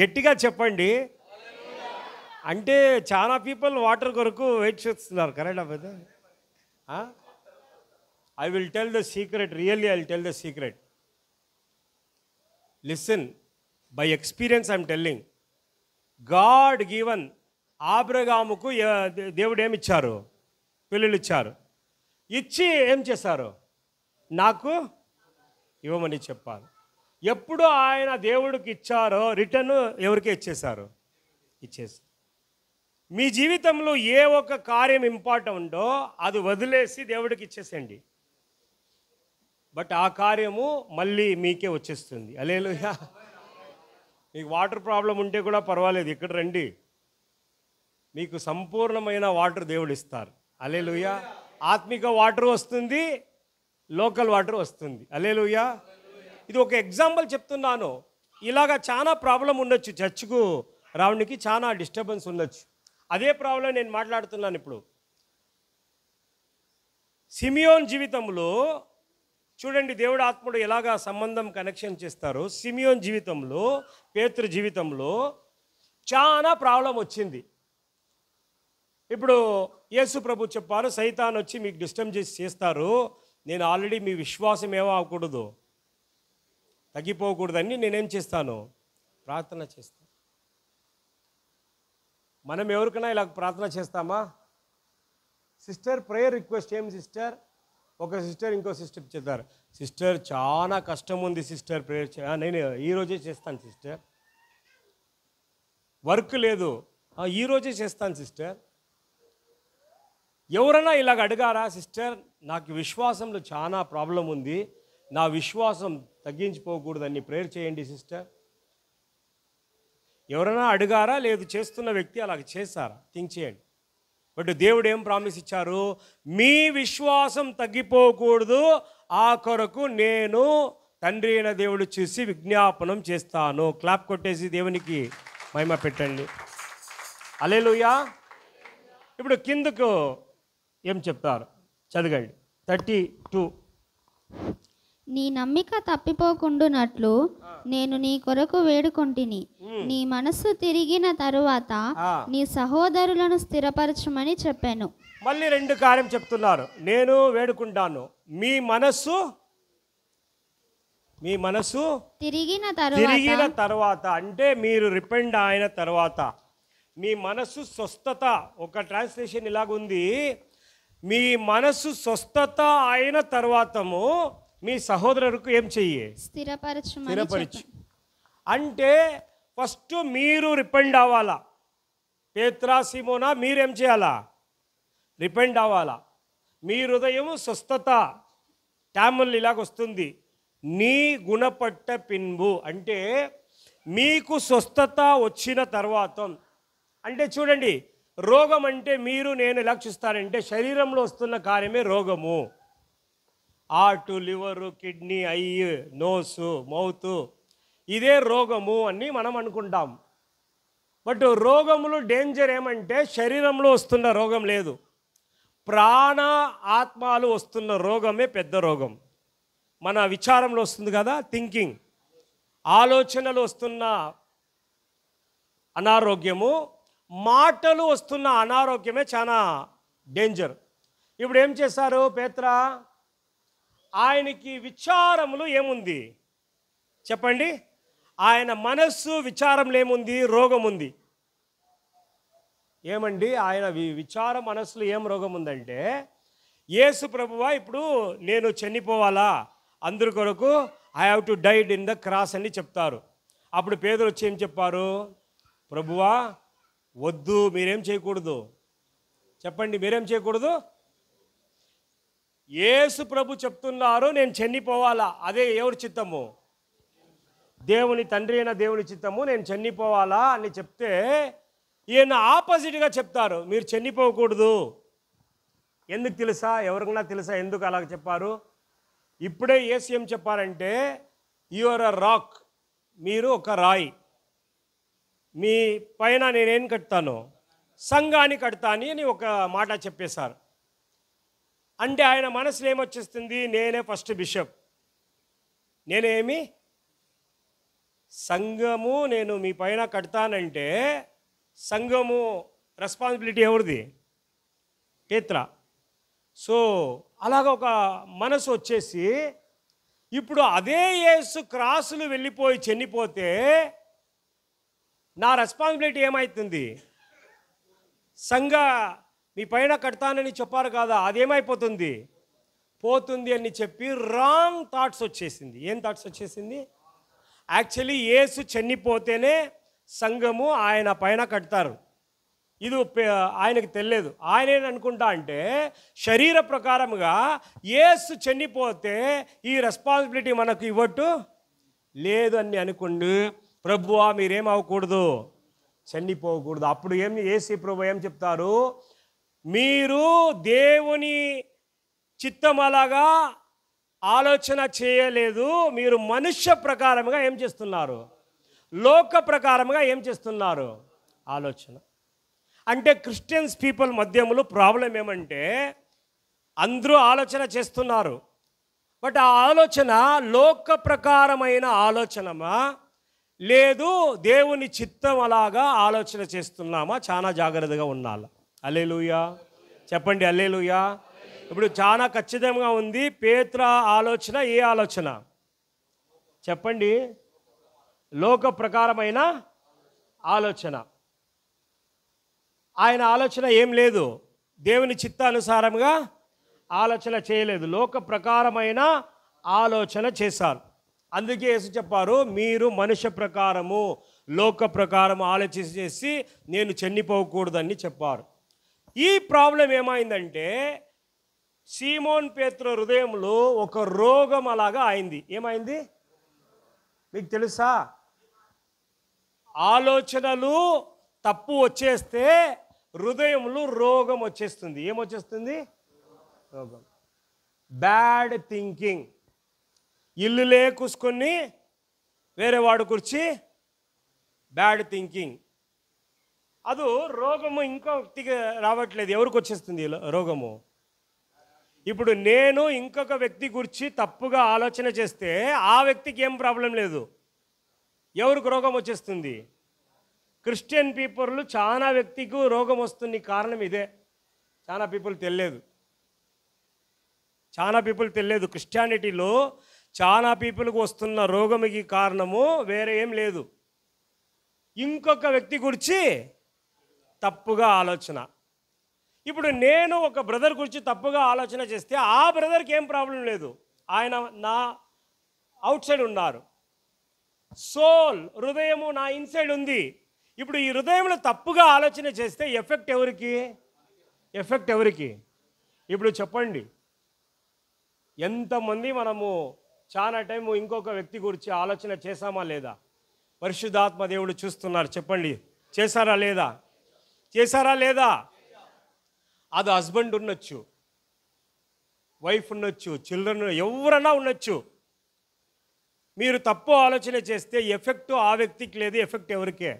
గట్టిగా చెప్పండి. అంటే చాలా పీపుల్ వాటర్ కొరకు వెయిట్ చేస్తున్నారు. కరెక్ట్ అవ్వదు. I will tell the secret, really I will tell the secret. Listen, by experience I'm telling. God given ఆబ్రహాముకు దేవుడు ఏమిచ్చారు, పిల్లలు ఇచ్చారు. ఇచ్చి ఏం చేశారు, నాకు ఇవ్వమని చెప్పారు. ఎప్పుడు ఆయన దేవుడికి ఇచ్చారో రిటర్న్ ఎవరికే ఇచ్చేశారు, ఇచ్చేసారు. మీ జీవితంలో ఏ ఒక్క కార్యం ఇంపార్టెంట్ ఉందో అది వదిలేసి దేవుడికి ఇచ్చేసేయండి, బట్ ఆ కార్యము మళ్ళీ మీకే వచ్చేస్తుంది. హల్లెలూయా. మీకు వాటర్ ప్రాబ్లం ఉంటే కూడా పర్వాలేదు, ఇక్కడ రండి, మీకు సంపూర్ణమైన వాటర్ దేవుడు ఇస్తారు. హల్లెలూయా. ఆత్మిక వాటర్ వస్తుంది, లోకల్ వాటర్ వస్తుంది. హల్లెలూయా. ఇది ఒక ఎగ్జాంపుల్ చెప్తున్నాను. ఇలాగా చాలా ప్రాబ్లం ఉండొచ్చు, చర్చ్కు రావడానికి చాలా డిస్టర్బెన్స్ ఉండొచ్చు. అదే ప్రాబ్లం నేను మాట్లాడుతున్నాను ఇప్పుడు. సిమియోన్ జీవితంలో చూడండి, దేవుడు ఆత్ముడు ఎలాగా సంబంధం కనెక్షన్ చేస్తారు. సిమియోన్ జీవితంలో, పేతురు జీవితంలో చాలా ప్రాబ్లం వచ్చింది. ఇప్పుడు యేసు ప్రభు చెప్పారు, సైతాన్ వచ్చి మీకు డిస్టర్బ్ చేస్తారు, నేను ఆల్రెడీ మీ విశ్వాసం ఏమో అవ్వకూడదు, తగ్గిపోకూడదని నేనేం చేస్తాను, ప్రార్థన చేస్తాను. మనం ఎవరికైనా ఇలా ప్రార్థన చేస్తామా? సిస్టర్ ప్రేయర్ రిక్వెస్ట్ ఏం సిస్టర్, ఒక సిస్టర్ ఇంకో సిస్టర్ చెప్తారు, సిస్టర్ చాలా కష్టం ఉంది సిస్టర్ ప్రేయర్ నేను ఈరోజే చేస్తాను సిస్టర్, వర్క్ లేదు ఈరోజే చేస్తాను సిస్టర్. ఎవరైనా ఇలాగ అడిగారా, సిస్టర్ నాకు విశ్వాసంలో చాలా ప్రాబ్లం ఉంది, నా విశ్వాసం తగ్గించిపోకూడదని ప్రేయర్ చేయండి సిస్టర్? ఎవరైనా అడిగారా? లేదు, చేస్తున్న వ్యక్తి అలాగ చేశారా? థింక్ చేయండి. బట్ దేవుడు ఏం ప్రామిస్ ఇచ్చారు, మీ విశ్వాసం తగ్గిపోకూడదు, ఆ కొరకు నేను తండ్రి అయిన దేవుడు చూసి విజ్ఞాపనం చేస్తాను. క్లాప్ కొట్టేసి దేవునికి మహిమ పెట్టండి. హల్లెలూయా. ఇప్పుడు కిందకు ఏం చెప్తారు చదవండి. 32. నీ నమ్మిక తప్పిపోకుండునట్లు నేను నీ కొరకు వేడుకొంటిని, నీ మనస్సు తిరిగిన తరువాత నీ సహోదరులను స్థిరపరచమని చెప్పాను. మళ్ళీ 2 కార్యం చెప్తున్నారు, నేను వేడుకుంటాను, మీ మనస్సు తిరిగిన తర్వాత అంటే మీరు రిపెండ్ అయిన తర్వాత మీ మనస్సు స్వస్థత. ఒక ట్రాన్స్లేషన్ ఇలాగుంది, మీ మనస్సు స్వస్థత అయిన తర్వాతము మీ సహోదరులకు ఏం చెయ్యి, స్థిరపరచు. అంటే ఫస్ట్ మీరు రిపెండ్ అవ్వాలా. పేత్రా, సిమోనా, మీరేం చేయాలా, రిపెండ్ అవ్వాలా. మీ హృదయం స్వస్థత టామల్ ఇలాగొస్తుంది, నీ గుణపట్ట పిన్బు అంటే మీకు స్వస్థత వచ్చిన తర్వాత. అంటే చూడండి, రోగం అంటే మీరు నేను ఎలా చూస్తారంటే శరీరంలో వస్తున్న కార్యమే రోగము. Heart, liver, kidney, I, nose, mouth, ఇదే రోగము అని మనం అనుకుంటాం. బట్ రోగములు డేంజర్ ఏమంటే శరీరంలో వస్తున్న రోగం లేదు, ప్రాణ ఆత్మలు వస్తున్న రోగమే పెద్ద రోగం. మన విచారంలో వస్తుంది కదా, థింకింగ్, ఆలోచనలు వస్తున్న అనారోగ్యము, మాటలు వస్తున్న అనారోగ్యమే చాలా డేంజర్. ఇప్పుడు ఏం చేశారు పేత్రా, ఆయనకి విచారములు ఏముంది చెప్పండి, ఆయన మనస్సు విచారంలో ఏముంది, రోగం ఉంది. ఏమండి ఆయన విచార మనసులో ఏం రోగం ఉందంటే, యేసు ప్రభువా ఇప్పుడు నేను చనిపోవాలా, అందరి కొరకు I have to died in the cross అని చెప్తారు. అప్పుడు పేదరు వచ్చి ఏం చెప్పారు, ప్రభువా వద్దు, మీరేం చేయకూడదు, చెప్పండి మీరేం చేయకూడదు. యేసు ప్రభు చెప్తున్నారు నేను చనిపోవాలా, అదే ఎవరి చిత్తము, దేవుని తండ్రి అయిన దేవుని చిత్తము, నేను చనిపోవాలా అని చెప్తే ఈయన ఆపోజిట్గా చెప్తారు, మీరు చనిపోకూడదు. ఎందుకు తెలుసా, ఎవరికైనా తెలుసా ఎందుకు అలాగ చెప్పారు? ఇప్పుడే యేసు ఏం చెప్పారంటే, యు ఆర్ అ రాక్, మీరు ఒక రాయి, మీ పైన నేనేం కడతాను, సంఘాన్ని కడతాను అని ఒక మాట చెప్పేశారు. అంటే ఆయన మనసులో ఏమొచ్చేస్తుంది, నేనే ఫస్ట్ బిషప్, నేనేమి సంఘము నేను మీ పైన కడతానంటే సంఘము రెస్పాన్సిబిలిటీ ఎవరిది, పేత్ర. సో అలాగ ఒక మనసు వచ్చేసి ఇప్పుడు అదే యేసు క్రాసులు వెళ్ళిపోయి చనిపోతే నా రెస్పాన్సిబిలిటీ ఏమవుతుంది, సంఘ మీ పైన కడతానని చెప్పారు కదా, అదేమైపోతుంది, పోతుంది అని చెప్పి రాంగ్ థాట్స్ వచ్చేసింది. ఏం థాట్స్ వచ్చేసింది, యాక్చువల్లీ యేసు చనిపోతేనే సంఘము ఆయన పైన కడతారు, ఇది ఆయనకు తెలియదు. ఆయన ఏమనుకుంటా అంటే శరీర ప్రకారముగా యేసు చనిపోతే ఈ రెస్పాన్సిబిలిటీ మనకు ఇవ్వట్టు లేదు అని అనుకుండు, ప్రభువా మీరేం అవ్వకూడదు, చనిపోకూడదు. అప్పుడు యేసు ప్రభు ఏం చెప్తారు, మీరు దేవుని చిత్తం అలాగా ఆలోచన చేయలేదు, మీరు మనుష్య ప్రకారముగా ఏం చేస్తున్నారు, లోక ప్రకారముగా ఏం చేస్తున్నారు ఆలోచన. అంటే క్రిస్టియన్స్ పీపుల్ మధ్యములో ప్రాబ్లం ఏమంటే అందరూ ఆలోచన చేస్తున్నారు, బట్ ఆ ఆలోచన లోక ప్రకారమైన ఆలోచనమా లేదు దేవుని చిత్తం అలాగా ఆలోచన చేస్తున్నామా, చాలా జాగ్రత్తగా ఉండాలి. హల్లెలూయా చెప్పండి, హల్లెలూయా. ఇప్పుడు చాలా ఖచ్చితంగా ఉంది, పేతురు ఆలోచన ఏ ఆలోచన చెప్పండి, లోక ప్రకారమైన ఆలోచన. ఆయన ఆలోచన ఏం లేదు, దేవుని చిత్తానుసారంగా ఆలోచన చేయలేదు, లోక ప్రకారమైన ఆలోచన చేశారు. అందుకే యేసు చెప్పారు, మీరు మనుష్య ప్రకారము లోక ప్రకారము ఆలోచన చేసి నేను చనిపోకూడదని చెప్పారు. ఈ ప్రాబ్లం ఏమైందంటే సీమోన్ పేతురు హృదయంలో ఒక రోగం అలాగా అయింది. ఏమైంది మీకు తెలుసా, ఆలోచనలు తప్పు వచ్చేస్తే హృదయంలో రోగం వచ్చేస్తుంది. ఏమొచ్చేస్తుంది, రోగం. బ్యాడ్ థింకింగ్, ఇల్లులే కూసుకొని వేరే వాడు కూర్చి బ్యాడ్ థింకింగ్, అది రోగము ఇంకో వ్యక్తికి రావట్లేదు, ఎవరికి వచ్చేస్తుంది రోగము. ఇప్పుడు నేను ఇంకొక వ్యక్తి గురించి తప్పుగా ఆలోచన చేస్తే ఆ వ్యక్తికి ఏం ప్రాబ్లం లేదు, ఎవరికి రోగం వచ్చేస్తుంది. క్రిస్టియన్ పీపుల్ చాలా వ్యక్తికి రోగం వస్తుంది, కారణం ఇదే. చాలా పీపుల్ తెలియదు క్రిస్టియానిటీలో చాలా పీపుల్కి వస్తున్న రోగంకి కారణము వేరే ఏం లేదు, ఇంకొక వ్యక్తి గురించి తప్పుగా ఆలోచన. ఇప్పుడు నేను ఒక బ్రదర్ గురించి తప్పుగా ఆలోచన చేస్తే ఆ బ్రదర్కి ఏం ప్రాబ్లం లేదు, ఆయన నా అవుట్ సైడ్ ఉన్నారు, సోల్ హృదయము నా ఇన్సైడ్ ఉంది. ఇప్పుడు ఈ హృదయంలో తప్పుగా ఆలోచన చేస్తే ఎఫెక్ట్ ఎవరికి, ఇప్పుడు చెప్పండి. ఎంతమంది మనము చాలా టైం ఇంకొక వ్యక్తి గురించి ఆలోచన చేశామా లేదా, పరిశుద్ధాత్మ దేవుడు చూస్తున్నారు, చెప్పండి చేశారా లేదా. అది హస్బెండ్ ఉండొచ్చు, వైఫ్ ఉండొచ్చు, చిల్డ్రన్ ఎవరన్నా ఉండొచ్చు. మీరు తప్పు ఆలోచన చేస్తే ఎఫెక్ట్ ఆ వ్యక్తికి లేదు, ఎఫెక్ట్ ఎవరికే.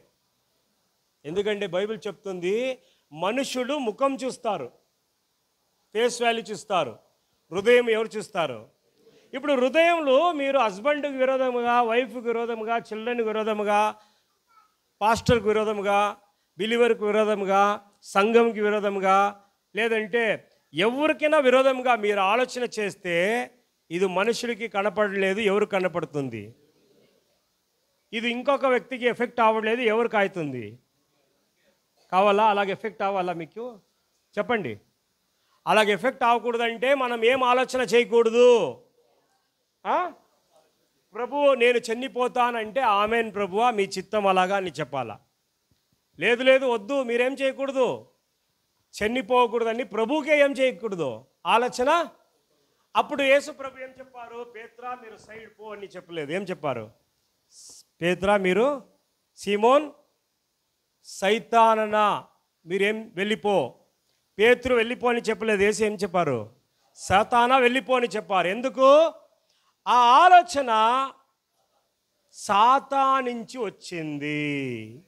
ఎందుకంటే బైబిల్ చెప్తుంది మనుషుడు ముఖం చూస్తారు, ఫేస్ వాల్యూ చూస్తారు, హృదయం ఎవరు చూస్తారు. ఇప్పుడు హృదయంలో మీరు హస్బెండ్కి విరోధముగా, వైఫ్కి విరోధముగా, చిల్డ్రన్కి విరోధముగా, పాస్టర్కి విరోధముగా, బిలీవర్కి విరోధముగా, సంఘంకి విరోధముగా, లేదంటే ఎవరికైనా విరోధంగా మీరు ఆలోచన చేస్తే ఇది మనుషుడికి కనపడలేదు, ఎవరికి కనపడుతుంది. ఇది ఇంకొక వ్యక్తికి ఎఫెక్ట్ అవ్వలేదు, ఎవరికి అవుతుంది. కావాలా? అలాగే ఎఫెక్ట్ అవ్వాలా మీకు? చెప్పండి. అలాగే ఎఫెక్ట్ అవ్వకూడదంటే మనం ఏం ఆలోచన చేయకూడదు? ప్రభువు నేను చనిపోతానంటే ఆమెన్ ప్రభువా మీ చిత్తం అలాగా అని చెప్పాలా? లేదు లేదు వద్దు మీరేం చేయకూడదు, చనిపోకూడదని ప్రభువుకే ఏం చేయకూడదు ఆలోచన. అప్పుడు యేసు ప్రభు ఏం చెప్పారు? పేత్రా మీరు సైడ్ పో అని చెప్పలేదు. ఏం చెప్పారు? పేత్రా మీరు సీమోన్ సైతాననా మీరేం వెళ్ళిపో. పేతురు వెళ్ళిపో అని చెప్పలేదు. యేసు ఏం చెప్పారు? సాతానా వెళ్ళిపో అని చెప్పారు. ఎందుకు? ఆ ఆలోచన సాతానుంచి వచ్చింది.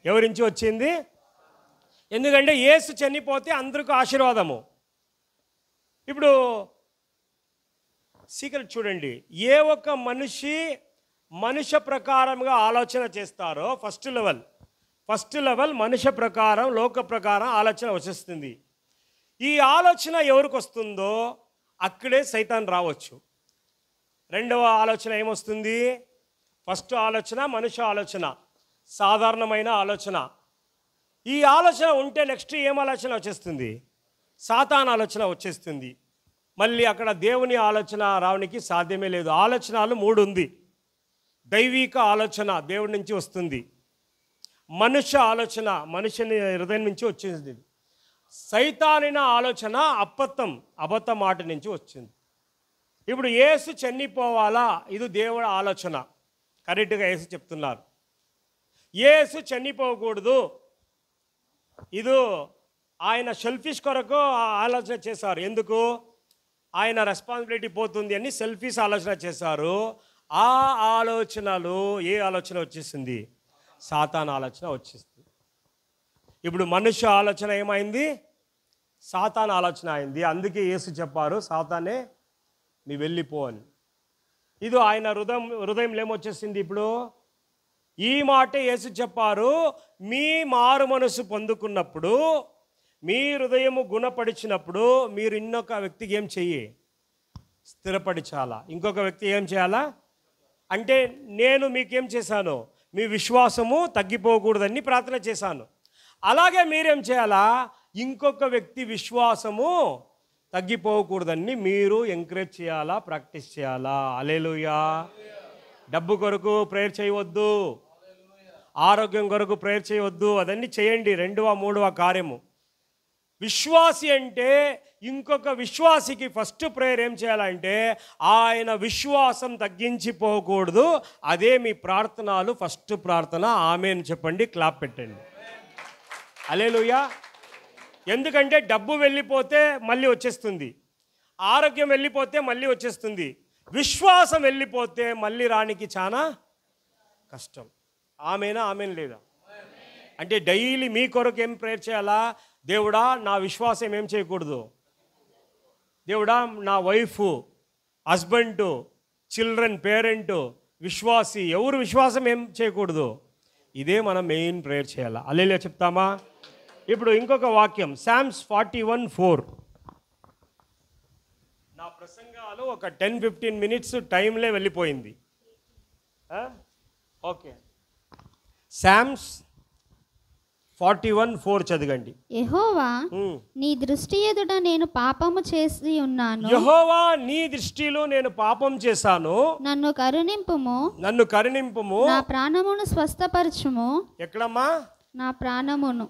ఎవరించి వచ్చింది? ఎందుకంటే యేసు చనిపోతే అందరికీ ఆశీర్వాదము. ఇప్పుడు సీక్రెట్ చూడండి. ఏ ఒక్క మనుష్య ప్రకారంగా ఆలోచన చేస్తారో ఫస్ట్ లెవెల్ మనుష్య ప్రకారం లోక ప్రకారం ఆలోచన వచ్చేస్తుంది. ఈ ఆలోచన ఎవరికి వస్తుందో అక్కడే సైతాన్ రావచ్చు. రెండవ ఆలోచన ఏమొస్తుంది? ఫస్ట్ ఆలోచన మనుష్య ఆలోచన, సాధారణమైన ఆలోచన. ఈ ఆలోచన ఉంటే నెక్స్ట్ ఏం ఆలోచన వచ్చేస్తుంది? సాతాన్ ఆలోచన వచ్చేస్తుంది. మళ్ళీ అక్కడ దేవుని ఆలోచన రావడానికి సాధ్యమే లేదు. ఆలోచనలు 3 ఉంది. దైవిక ఆలోచన దేవుడి నుంచి వస్తుంది, మనుష్య ఆలోచన మనుష్యుని హృదయం నుంచి వచ్చింది, సైతానిన ఆలోచన అబద్ధ మాట నుంచి వచ్చింది. ఇప్పుడు యేసు చనిపోవాలా? ఇది దేవుడి ఆలోచన. కరెక్ట్గా యేసు చెప్తున్నారు. యేసు చనిపోకూడదు. ఇది ఆయన సెల్ఫిష్ కొరకు ఆలోచన చేశారు. ఎందుకు? ఆయన రెస్పాన్సిబిలిటీ పోతుంది అని సెల్ఫిష్ ఆలోచన చేశారు. ఆ ఆలోచనలు ఏ ఆలోచన వచ్చేసింది? సాతాన్ ఆలోచన వచ్చేస్తుంది. ఇప్పుడు మనుష్య ఆలోచన ఏమైంది? సాతాన్ ఆలోచన అయింది. అందుకే యేసు చెప్పారు సాతానే నీ వెళ్ళిపో అని. ఇది ఆయన హృదయంలో ఏమొచ్చేసింది? ఇప్పుడు ఈ మాట యేసు చెప్పారు. మీ మారు మనసు పొందుకున్నప్పుడు, మీ హృదయము గుణపడిచినప్పుడు మీరు ఇంకొక వ్యక్తికి ఏం చెయ్యి? స్థిరపడిచాలా. ఇంకొక వ్యక్తి ఏం చేయాలా అంటే నేను మీకేం చేశాను? మీ విశ్వాసము తగ్గిపోకూడదని ప్రార్థన చేశాను. అలాగే మీరేం చేయాలా? ఇంకొక వ్యక్తి విశ్వాసము తగ్గిపోకూడదని మీరు ఎంకరేజ్ చేయాలా, ప్రాక్టీస్ చేయాలా. హల్లెలూయా. డబ్బు కొరకు ప్రేయర్ చేయవద్దు, ఆరోగ్యం కొరకు ప్రేయర్ చేయవద్దు, అదన్నీ చేయండి. 2వ 3వ కార్యము. విశ్వాసి అంటే ఇంకొక విశ్వాసికి ఫస్ట్ ప్రేయర్ ఏం చేయాలంటే ఆయన విశ్వాసం తగ్గించిపోకూడదు. అదే మీ ప్రార్థనలు. ఫస్ట్ ప్రార్థన ఆమేన్ చెప్పండి, క్లాప్ పెట్టండి. హల్లెలూయా. ఎందుకంటే డబ్బు వెళ్ళిపోతే మళ్ళీ వచ్చేస్తుంది, ఆరోగ్యం వెళ్ళిపోతే మళ్ళీ వచ్చేస్తుంది, విశ్వాసం వెళ్ళిపోతే మళ్ళీ రానికి చాలా కష్టం. ఆమేనా? ఆమేన్ లేదా? అంటే డైలీ మీ కొరకు ఏం ప్రేయర్ చేయాలా? దేవుడా నా విశ్వాసం ఏం చేయకూడదు? దేవుడా నా వైఫ్, హస్బెండ్, చిల్డ్రన్, పేరెంట్, విశ్వాసి ఎవరు విశ్వాసం ఏం చేయకూడదు? ఇదే మనం మెయిన్ ప్రేయర్ చేయాలా. హల్లెలూయా చెప్తామా? ఇప్పుడు ఇంకొక వాక్యం సామ్స్ 41:4. నా ప్రసంగాలు ఒక 10-15 మినిట్స్ టైంలే వెళ్ళిపోయింది. ఓకే, సామ్స్ 41:4 చదవండి. యెహోవా నీ దృష్టి ఎదుట నేను పాపము చేసి ఉన్నాను. యెహోవా నీ దృష్టిలో నేను పాపం చేశాను, నన్ను కరుణింపుము. నా ప్రాణమును స్వస్థపరచుము. ఎక్కడమ్మా? నా ప్రాణమును.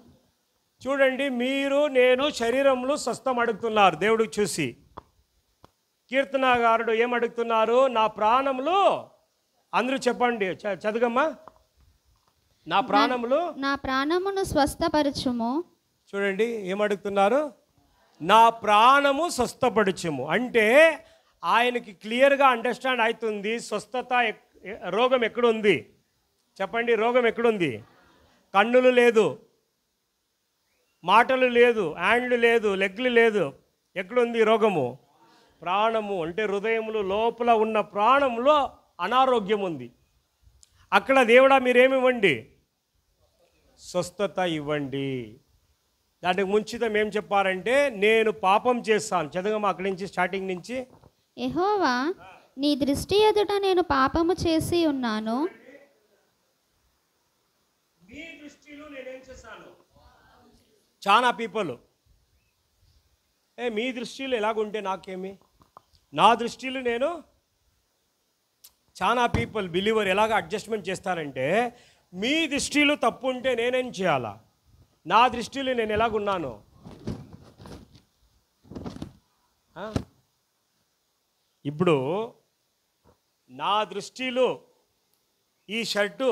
చూడండి, మీరు నేను శరీరంలో స్వస్థం అడుగుతున్నారు దేవుడికి చూసి. కీర్తనగారుడు ఏం అడుగుతున్నారు? నా ప్రాణములు. అందరూ చెప్పండి, చదవమ్మా. నా ప్రాణమును స్వస్థపరచుము. చూడండి ఏమడుగుతున్నారు? నా ప్రాణము స్వస్థపరచుము అంటే ఆయనకి క్లియర్గా అండర్స్టాండ్ అవుతుంది స్వస్థత. రోగం ఎక్కడుంది చెప్పండి? రోగం ఎక్కడుంది? కన్నులు లేదు, మాటలు లేదు, హ్యాండ్లు లేదు, లెగ్లు లేదు. ఎక్కడుంది రోగము? ప్రాణము. అంటే హృదయములు లోపల ఉన్న ప్రాణంలో అనారోగ్యం ఉంది. అక్కడ దేవుడా మీరేమివ్వండి? స్వస్థత ఇవ్వండి. దానికి ముంచితం ఏం చెప్పారంటే నేను పాపం చేస్తాను. చదవమ్మా అక్కడి నుంచి, స్టార్టింగ్ నుంచి. యెహోవా నీ దృష్టి ఎదుట నేను పాపము చేసి ఉన్నాను. మీ దృష్టిలో నేనేం చేశాను? చాలా పీపుల్ మీ దృష్టిలో ఎలాగుంటే నాకేమి, నా దృష్టిలో నేను చాలా పీపుల్ బిలీవర్ ఎలాగ అడ్జస్ట్మెంట్ చేస్తారంటే మీ దృష్టిలో తప్పు ఉంటే నేనేం చేయాలా, నా దృష్టిలో నేను ఎలాగున్నాను. ఇప్పుడు నా దృష్టిలో ఈ షర్టు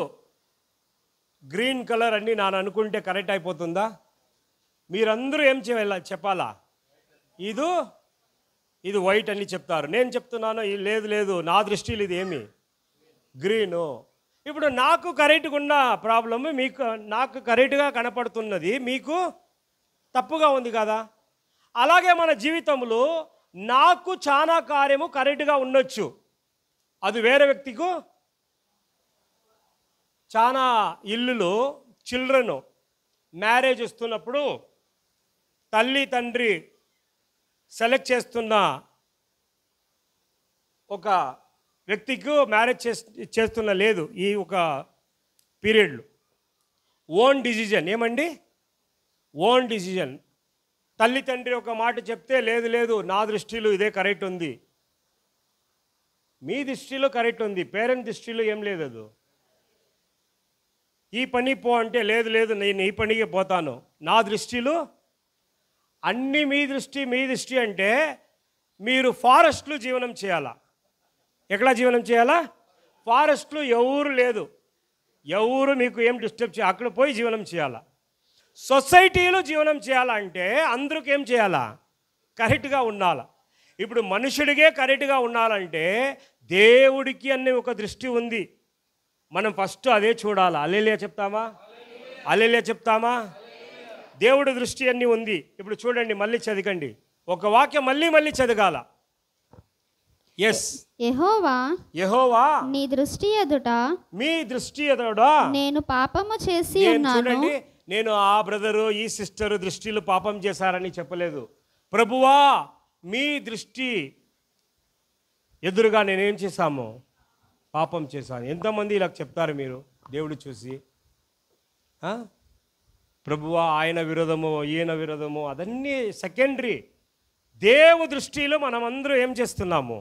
గ్రీన్ కలర్ అని నేను అనుకుంటే కరెక్ట్ అయిపోతుందా? మీరందరూ ఏం చేయాలి చెప్పాలా, ఇది వైట్ అని చెప్తారు. నేను చెప్తున్నాను లేదు లేదు నా దృష్టిలో ఇది ఏమి గ్రీను. ఇప్పుడు నాకు కరెక్ట్గా ఉన్న ప్రాబ్లమ్ మీకు, నాకు కరెక్ట్గా కనపడుతున్నది మీకు తప్పుగా ఉంది కదా. అలాగే మన జీవితంలో నాకు చాలా కార్యము కరెక్ట్గా ఉండొచ్చు, అది వేరే వ్యక్తికు చాలా ఇల్లులో చిల్డ్రన్ మ్యారేజ్ వస్తున్నప్పుడు తల్లి తండ్రి సెలెక్ట్ చేస్తున్న ఒక వ్యక్తికి మ్యారేజ్ చేస్తున్న లేదు ఈ ఒక పీరియడ్లో. ఓన్ డిసిజన్ ఏమండి, ఓన్ డిసిజన్. తల్లి తండ్రి ఒక మాట చెప్తే లేదు లేదు నా దృష్టిలో ఇదే కరెక్ట్ ఉంది, మీ దృష్టిలో కరెక్ట్ ఉంది, పేరెంట్ దృష్టిలో ఏం లేదు. అది ఈ పని పో అంటే లేదు లేదు నేను ఈ పనికి పోతాను, నా దృష్టిలో అన్నీ మీ దృష్టి అంటే మీరు ఫారెస్ట్లో జీవనం చేయాలా. ఎక్కడ జీవనం చేయాలా? ఫారెస్ట్లో ఎవరు లేదు, ఎవరు మీకు ఏం డిస్టర్బ్ చేయాలి, అక్కడ పోయి జీవనం చేయాలా. సొసైటీలో జీవనం చేయాలంటే అందరికి ఏం చేయాలా, కరెక్ట్గా ఉండాలా. ఇప్పుడు మనుషుడికే కరెక్ట్గా ఉండాలంటే దేవుడికి అనే ఒక దృష్టి ఉంది, మనం ఫస్ట్ అదే చూడాలా. హల్లెలూయా చెప్తామా? హల్లెలూయా చెప్తామా? దేవుడి దృష్టి అన్నీ ఉంది. ఇప్పుడు చూడండి, మళ్ళీ చదకండి ఒక వాక్యం, మళ్ళీ చదగాల. ఎస్, యెహోవా నీ దృష్టి ఎదుట, మీ దృష్టి ఎదుట నేను పాపము చేసి ఉన్నాను. చూడండి, నేను ఆ బ్రదరు ఈ సిస్టర్ దృష్టిలో పాపం చేశారని చెప్పలేదు. ప్రభువా మీ దృష్టి ఎదురుగా నేనేం చేశాము, పాపం చేశాను. ఎంతమంది ఇలా చెప్తారు మీరు దేవుడు చూసి? ప్రభువా ఆయన విరోధము ఈయన విరోధము అదన్నీ సెకండరీ. దేవు దృష్టిలో మనమందరూ ఏం చేస్తున్నాము,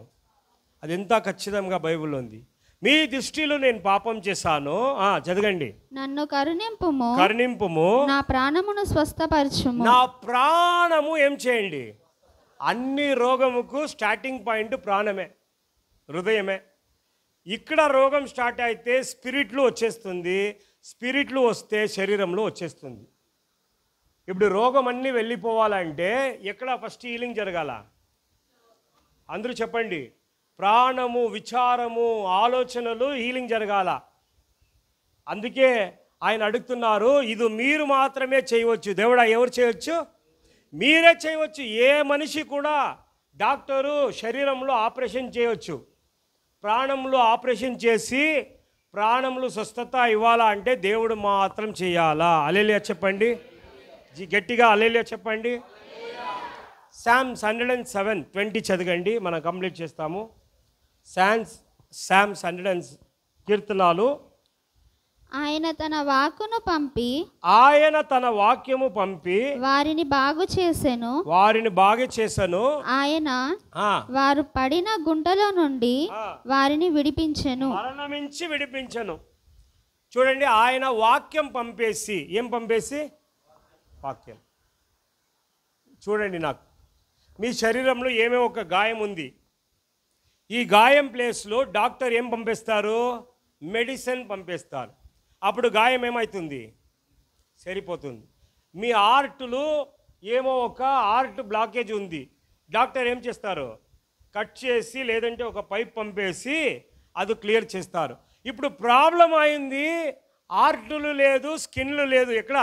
అది ఎంత ఖచ్చితంగా బైబిల్లో ఉంది. మీ దృష్టిలో నేను పాపం చేశాను. చదవండి. నన్ను కరుణింపుము, నా ప్రాణమును స్వస్థపరచుము. నా ప్రాణము ఏం చేయండి. అన్ని రోగముకు స్టార్టింగ్ పాయింట్ ప్రాణమే, హృదయమే. ఇక్కడ రోగం స్టార్ట్ అయితే స్పిరిట్లో వచ్చేస్తుంది, స్పిరిట్లో వస్తే శరీరంలో వచ్చేస్తుంది. ఇప్పుడు రోగం అన్నీ వెళ్ళిపోవాలంటే ఎక్కడ ఫస్ట్ హీలింగ్ జరగాల? అందరూ చెప్పండి. ప్రాణము, విచారము, ఆలోచనలు హీలింగ్ జరగాల. అందుకే ఆయన అడుగుతున్నారు, ఇది మీరు మాత్రమే చేయవచ్చు. దేవుడా ఎవరు చేయవచ్చు? మీరే చేయవచ్చు. ఏ మనిషి కూడా, డాక్టరు శరీరంలో ఆపరేషన్ చేయవచ్చు, ప్రాణంలో ఆపరేషన్ చేసి ప్రాణంలో స్వస్థత ఇవ్వాలా అంటే దేవుడు మాత్రం చేయాలా. హల్లెలూయా చెప్పండి, గట్టిగా హల్లెలూయా చెప్పండి. సామ్స్ 107:20 చదవండి, మనం కంప్లీట్ చేస్తాము. సామ్స్ 100 కీర్తనాలు. ఆయన తన వాక్కును పంపి, ఆయన తన వాక్యము పంపి వారిని బాగు చేసెను. ఆయన వారు పడిన గుంటలో నుండి వారిని విడిపించెను, మరణమించి విడిపించెను. చూడండి, ఆయన వాక్యం పంపేసి, ఏం పంపేసి? వాక్యం. చూడండి, నాకు మీ శరీరంలో ఏమో ఒక గాయం ఉంది. ఈ గాయం ప్లేస్లో డాక్టర్ ఏం పంపిస్తారు? మెడిసిన్ పంపిస్తారు. అప్పుడు గాయం ఏమవుతుంది? సరిపోతుంది. మీ హార్ట్లో ఏమో ఒక హార్ట్ బ్లాకేజ్ ఉంది, డాక్టర్ ఏం చేస్తారు? కట్ చేసి లేదంటే ఒక పైప్ పంపేసి అది క్లియర్ చేస్తారు. ఇప్పుడు ప్రాబ్లం అయింది, హార్ట్లు లేదు, స్కిన్లు లేదు, ఎక్కడ?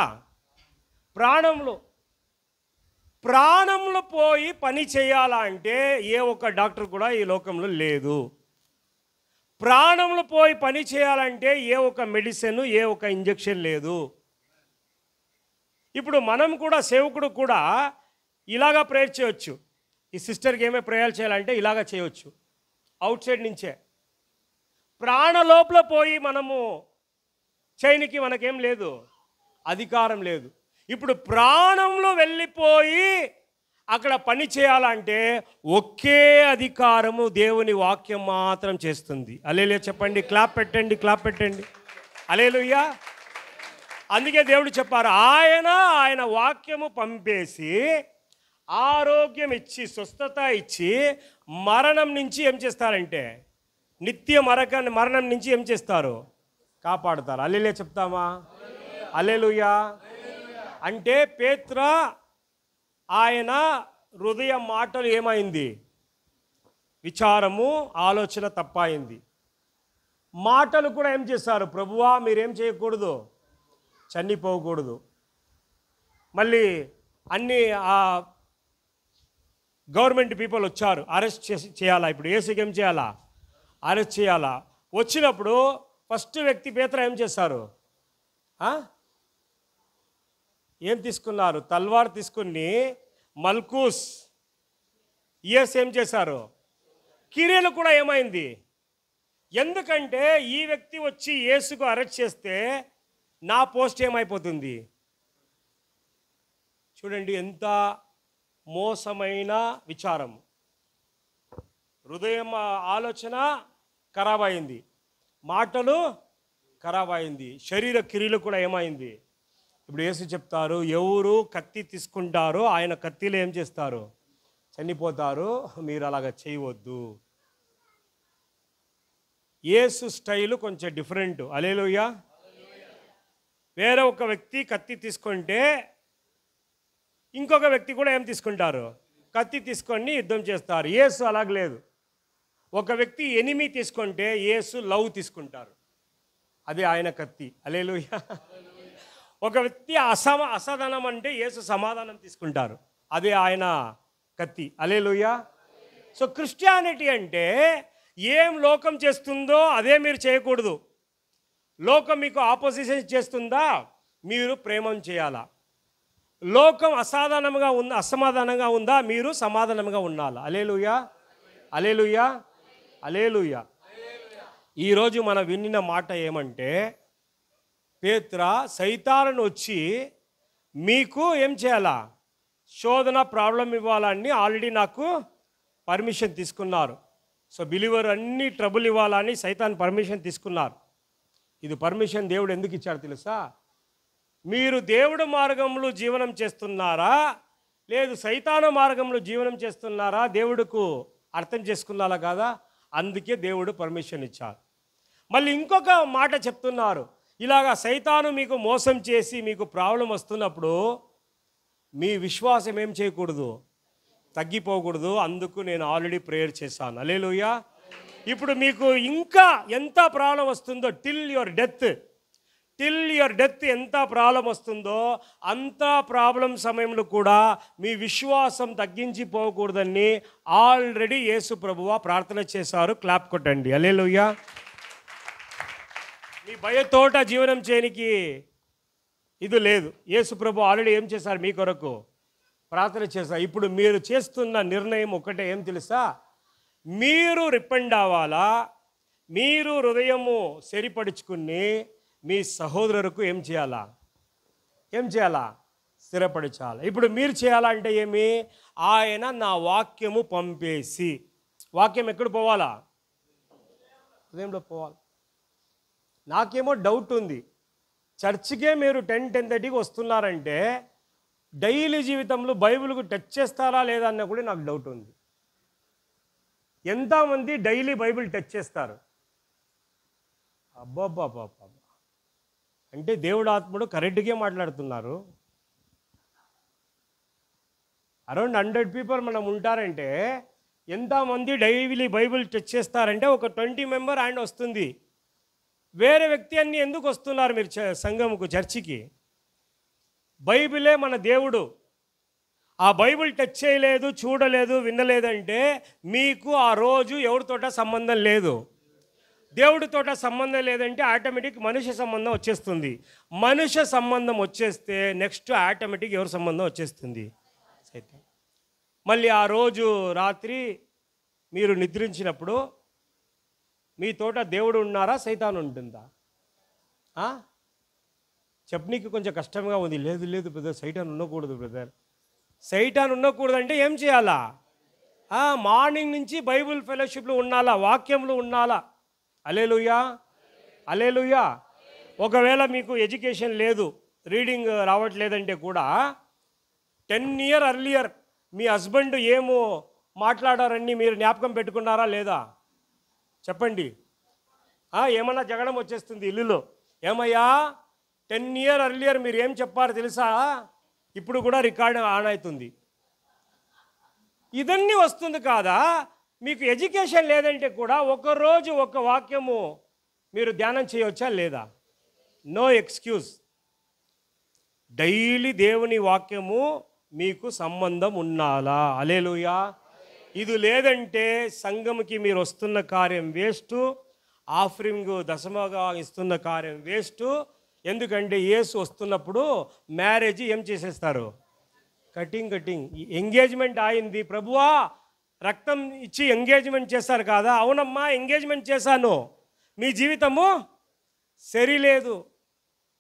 ప్రాణంలో పోయి పని చేయాలంటే ఏ ఒక్క డాక్టర్ కూడా ఈ లోకంలో లేదు. ప్రాణంలో పోయి పని చేయాలంటే ఏ ఒక్క మెడిసిన్, ఏ ఒక్క ఇంజెక్షన్ లేదు. ఇప్పుడు మనం కూడా, సేవకుడు కూడా ఇలాగా ప్రేయర్ చేయవచ్చు. ఈ సిస్టర్కి ఏమే ప్రేయర్ చేయాలంటే ఇలాగా చేయవచ్చు, అవుట్ సైడ్ నుంచే. ప్రాణ లోపల పోయి మనము చేయనికి మనకేం లేదు, అధికారం లేదు. ఇప్పుడు ప్రాణంలో వెళ్ళిపోయి అక్కడ పని చేయాలంటే ఒకే అధికారము దేవుని వాక్యం మాత్రం చేస్తుంది. హల్లెలూయా చెప్పండి, క్లాప్ పెట్టండి, క్లాప్ పెట్టండి. హల్లెలూయా. అందుకే దేవుడు చెప్పారు, ఆయన వాక్యము పంపేసి ఆరోగ్యం ఇచ్చి స్వస్థత ఇచ్చి మరణం నుంచి ఏం చేస్తారంటే నిత్య మరణం నుంచి ఏం చేస్తారు, కాపాడుతారు. హల్లెలూయా చెప్తామా? హల్లెలూయా. అంటే పేతురు ఆయన హృదయ మాటలు ఏమైంది, విచారము ఆలోచన తప్పయింది. మాటలు కూడా ఏం చేస్తారు, ప్రభువా మీరేం చేయకూడదు, చనిపోకూడదు. మళ్ళీ అన్ని గవర్నమెంట్ పీపుల్ వచ్చారు, అరెస్ట్ చేయాలా, ఇప్పుడు యేసుకి ఏం చేయాలా, అరెస్ట్ చేయాలా. వచ్చినప్పుడు ఫస్ట్ వ్యక్తి పేతురు ఏం చేస్తారు, ఏం తీసుకున్నారు, తల్వార్ తీసుకుని మల్కూస్ ఇయర్స్ ఏం చేశారు, కిరీలు కూడా ఏమైంది. ఎందుకంటే ఈ వ్యక్తి వచ్చి యేసుకు అరెస్ట్ చేస్తే నా పోస్ట్ ఏమైపోతుంది. చూడండి ఎంత మోసమైన విచారం. హృదయం ఆలోచన ఖరాబ్ అయింది, మాటలు ఖరాబ్ అయింది, శరీర క్రియలు కూడా ఏమైంది. ఇప్పుడు యేసు చెప్తారు, ఎవరు కత్తి తీసుకుంటారో ఆయన కత్తిలో ఏం చేస్తారు, చనిపోతారు. మీరు అలాగ చేయవద్దు. యేసు స్టైలు కొంచెం డిఫరెంట్. హల్లెలూయా. వేరే ఒక వ్యక్తి కత్తి తీసుకుంటే ఇంకొక వ్యక్తి కూడా ఏం తీసుకుంటారు, కత్తి తీసుకొని యుద్ధం చేస్తారు. యేసు అలాగ లేదు. ఒక వ్యక్తి ఎనిమి తీసుకుంటే యేసు లవ్ తీసుకుంటారు, అది ఆయన కత్తి. హల్లెలూయా. ఒక వ్యక్తి అసహనం అంటే యేసు సమాధానం తీసుకుంటారు, అదే ఆయన కత్తి. హల్లెలూయా. సో క్రిస్టియానిటీ అంటే ఏం లోకం చేస్తుందో అదే మీరు చేయకూడదు. లోకం మీకు ఆపోజిషన్ చేస్తుందా, మీరు ప్రేమం చేయాలా. లోకం అసమాధానంగా ఉందా, మీరు సమాధానంగా ఉండాలి. హల్లెలూయా, హల్లెలూయా, హల్లెలూయా. ఈరోజు మనం విన్న మాట ఏమంటే, పేతురు సైతాను వచ్చి మీకు ఏం చేయాలా, శోధన ప్రాబ్లం ఇవ్వాలని ఆల్రెడీ నాకు పర్మిషన్ తీసుకున్నారు. సో బిలీవర్ అన్ని ట్రబుల్ ఇవ్వాలని సైతాన్ పర్మిషన్ తీసుకున్నారు. ఇది పర్మిషన్ దేవుడు ఎందుకు ఇచ్చాడు తెలుసా? మీరు దేవుడు మార్గంలో జీవనం చేస్తున్నారా, లేదు సైతాను మార్గంలో జీవనం చేస్తున్నారా, దేవుడుకు అర్థం చేసుకున్నారా కదా. అందుకే దేవుడు పర్మిషన్ ఇచ్చారు. మళ్ళీ ఇంకొక మాట చెప్తున్నారు, ఇలాగా సైతాను మీకు మోసం చేసి మీకు ప్రాబ్లం వస్తున్నప్పుడు మీ విశ్వాసం ఏం చేయకూడదు, తగ్గిపోకూడదు. అందుకు నేను ఆల్రెడీ ప్రేయర్ చేశాను. హల్లెలూయా. ఇప్పుడు మీకు ఇంకా ఎంత ప్రాబ్లం వస్తుందో టిల్ యువర్ డెత్ ఎంత ప్రాబ్లం వస్తుందో అంత ప్రాబ్లం సమయంలో కూడా మీ విశ్వాసం తగ్గించిపోకూడదని ఆల్రెడీ యేసు ప్రభువా ప్రార్థన చేశారు. క్లాప్ కొట్టండి. హల్లెలూయా. మీ భయతోట జీవనం చేయనికి ఇది లేదు. యేసు ప్రభు ఆల్రెడీ ఏం చేశారు, మీ కొరకు ప్రార్థన చేశారు. ఇప్పుడు మీరు చేస్తున్న నిర్ణయం ఒకటే, ఏం తెలుసా? మీరు రిపెండ్ అవ్వాలా, మీరు హృదయము సరిపడుచుకుని మీ సహోదరులకు ఏం చేయాలా, స్థిరపరచాలి. ఇప్పుడు మీరు చేయాలంటే ఏమి, ఆయన నా వాక్యము పంపేసి, వాక్యం ఎక్కడ పోవాలా, హృదయంలో పోవాలి. నాకేమో డౌట్ ఉంది, చర్చికే మీరు 10-10:30కి వస్తున్నారంటే డైలీ జీవితంలో బైబిల్కు టచ్ చేస్తారా లేదా అన్న కూడా నాకు డౌట్ ఉంది. ఎంతమంది డైలీ బైబిల్ టచ్ చేస్తారు? అబ్బాబ్బాబ్బా, అంటే దేవుడు ఆత్ముడు కరెక్ట్గా మాట్లాడుతున్నారు. అరౌండ్ 100 పీపుల్ మనం ఉంటారంటే ఎంతమంది డైలీ బైబిల్ టచ్ చేస్తారంటే ఒక 20 మెంబర్ ఆయన వస్తుంది. వేరే వ్యక్తి అన్ని ఎందుకు వస్తున్నారు మీరు సంఘముకు, చర్చికి? బైబిలే మన దేవుడు. ఆ బైబిల్ టచ్ చేయలేదు, చూడలేదు, వినలేదంటే మీకు ఆ రోజు ఎవరితోట సంబంధం లేదు. దేవుడితోట సంబంధం లేదంటే ఆటోమేటిక్ మనుష్య సంబంధం వచ్చేస్తుంది. మనుష్య సంబంధం వచ్చేస్తే నెక్స్ట్ ఆటోమేటిక్ ఎవరి సంబంధం వచ్చేస్తుంది, సైతం. మళ్ళీ ఆ రోజు రాత్రి మీరు నిద్రించినప్పుడు మీ తోట దేవుడు ఉన్నారా, సైతాను ఉంటుందా? చెప్పనీకి కొంచెం కష్టంగా ఉంది. లేదు లేదు బ్రదర్, సైటాన్ ఉండకూడదు బ్రదర్. సైటాన్ ఉండకూడదు అంటే ఏం చేయాలా? మార్నింగ్ నుంచి బైబిల్ ఫెలోషిప్లో ఉండాలా, వాక్యంలో ఉండాలా. హల్లెలూయా, హల్లెలూయా. ఒకవేళ మీకు ఎడ్యుకేషన్ లేదు, రీడింగ్ రావట్లేదంటే కూడా 10 years earlier మీ హస్బెండ్ ఏమో మాట్లాడారని మీరు జ్ఞాపకం పెట్టుకున్నారా లేదా? చెప్పండి. ఏమన్నా జగడం వచ్చేస్తుంది ఇల్లులో. ఏమయ్యా 10 years earlier మీరు ఏం చెప్పారు తెలుసా? ఇప్పుడు కూడా రికార్డ్ ఆన్ అవుతుంది. ఇదన్నీ వస్తుంది కాదా? మీకు ఎడ్యుకేషన్ లేదంటే కూడా ఒకరోజు ఒక వాక్యము మీరు ధ్యానం చేయవచ్చా లేదా? No excuse. డైలీ దేవుని వాక్యము మీకు సంబంధం ఉండాలా. హల్లెలూయా. ఇది లేదంటే సంఘంకి మీరు వస్తున్న కార్యం వేస్ట్, ఆఫరింగ్ దశమగా ఇస్తున్న కార్యం వేస్ట్. ఎందుకంటే యేసు వస్తున్నప్పుడు మ్యారేజ్ ఏం చేసేస్తారు? కటింగ్. ఎంగేజ్మెంట్ అయింది. ప్రభువా రక్తం ఇచ్చి ఎంగేజ్మెంట్ చేస్తారు కదా? అవునమ్మా, ఎంగేజ్మెంట్ చేశాను. మీ జీవితము సరిలేదు,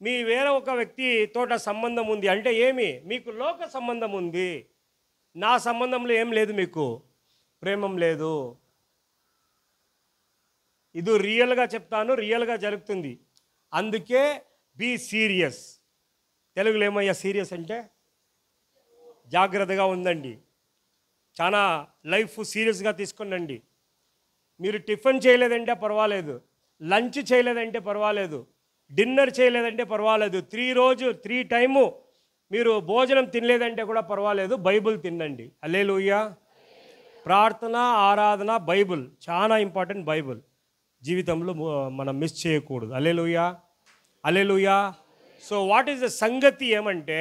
మీ వేరే ఒక వ్యక్తి తోట సంబంధం ఉంది అంటే ఏమి? మీకు లోక సంబంధం ఉంది. నా సంబంధంలో ఏం లేదు, మీకు ప్రేమం లేదు. ఇది రియల్గా చెప్తాను, రియల్గా జరుగుతుంది. అందుకే బీ సీరియస్. తెలుగులో ఏమయ్యా సీరియస్ అంటే? జాగ్రత్తగా ఉందండి, చాలా లైఫ్ సీరియస్గా తీసుకునండి. మీరు టిఫిన్ చేయలేదంటే పర్వాలేదు, లంచ్ చేయలేదంటే పర్వాలేదు, డిన్నర్ చేయలేదంటే పర్వాలేదు, 3 టైము మీరు భోజనం తినలేదంటే కూడా పర్వాలేదు, బైబిల్ తినండి. హల్లెలూయా. ప్రార్థన, ఆరాధన, బైబిల్ చాలా ఇంపార్టెంట్. బైబిల్ జీవితంలో మనం మిస్ చేయకూడదు. హల్లెలూయా, హల్లెలూయా. సో వాట్ ఈస్ ద సంగతి ఏమంటే,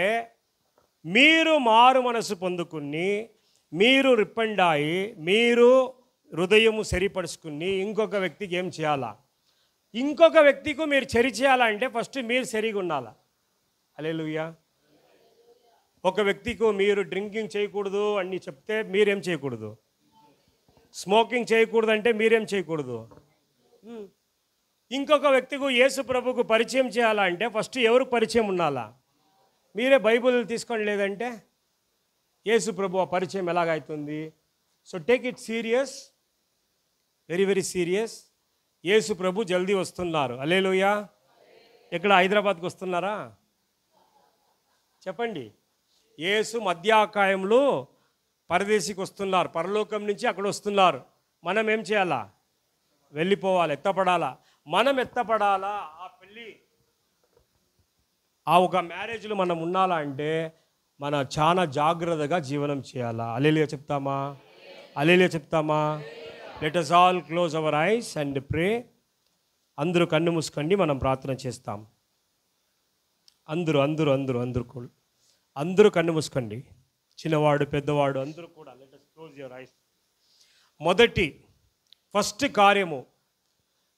మీరు మారు మనసు పొందుకుని, మీరు రిపెండాయి, మీరు హృదయము సరిపరుచుకుని ఇంకొక వ్యక్తికి ఏం చేయాలా? ఇంకొక వ్యక్తికి మీరు సరి చేయాలంటే ఫస్ట్ మీరు సరిగా ఉండాలా. హల్లెలూయా. ఒక వ్యక్తికి మీరు డ్రింకింగ్ చేయకూడదు అని చెప్తే మీరేం చేయకూడదు? స్మోకింగ్ చేయకూడదు అంటే మీరేం చేయకూడదు? ఇంకొక వ్యక్తికి యేసు ప్రభుకు పరిచయం చేయాలంటే ఫస్ట్ ఎవరికి పరిచయం ఉండాలా? మీరే బైబిల్ తీసుకోండి, లేదంటే యేసు ప్రభు పరిచయం ఎలాగవుతుంది? So take it serious, very very serious. Yesu ప్రభు జల్దీ వస్తున్నారు. హల్లెలూయా. ఎక్కడ? హైదరాబాద్కి వస్తున్నారా? చెప్పండి. యేసు మధ్యాకాయంలో పరదేశికి వస్తున్నారు, పరలోకం నుంచి అక్కడ వస్తున్నారు. మనం ఏం చేయాలా? వెళ్ళిపోవాలి, ఎత్తపడాలా. మనం ఎత్తపడాలా. ఆ పెళ్ళి, ఆ ఒక మ్యారేజ్లో మనం ఉండాలా అంటే మనం చాలా జాగ్రత్తగా జీవనం చేయాలా. హల్లెలూయా చెప్తామా? హల్లెలూయా చెప్తామా? Let us all close our eyes and pray. అందరూ కన్ను మూసుకోండి, మనం ప్రార్థన చేస్తాం. అందరూ కన్ను మూసుకోండి, చిన్నవాడు పెద్దవాడు అందరూ కూడా. Let us close your eyes. First కార్యము,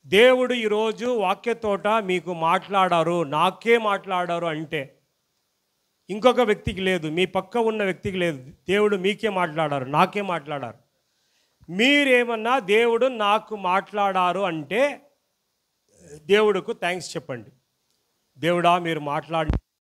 దేవుడు ఈరోజు వాక్యతోట మీకు మాట్లాడారు, నాకే మాట్లాడారు అంటే ఇంకొక వ్యక్తికి లేదు, మీ పక్క ఉన్న వ్యక్తికి లేదు. దేవుడు మీకే మాట్లాడారు, నాకే మాట్లాడారు. మీరేమన్నా దేవుడు నాకు మాట్లాడారు అంటే దేవుడుకు థ్యాంక్స్ చెప్పండి. దేవుడా మీరు మాట్లాడి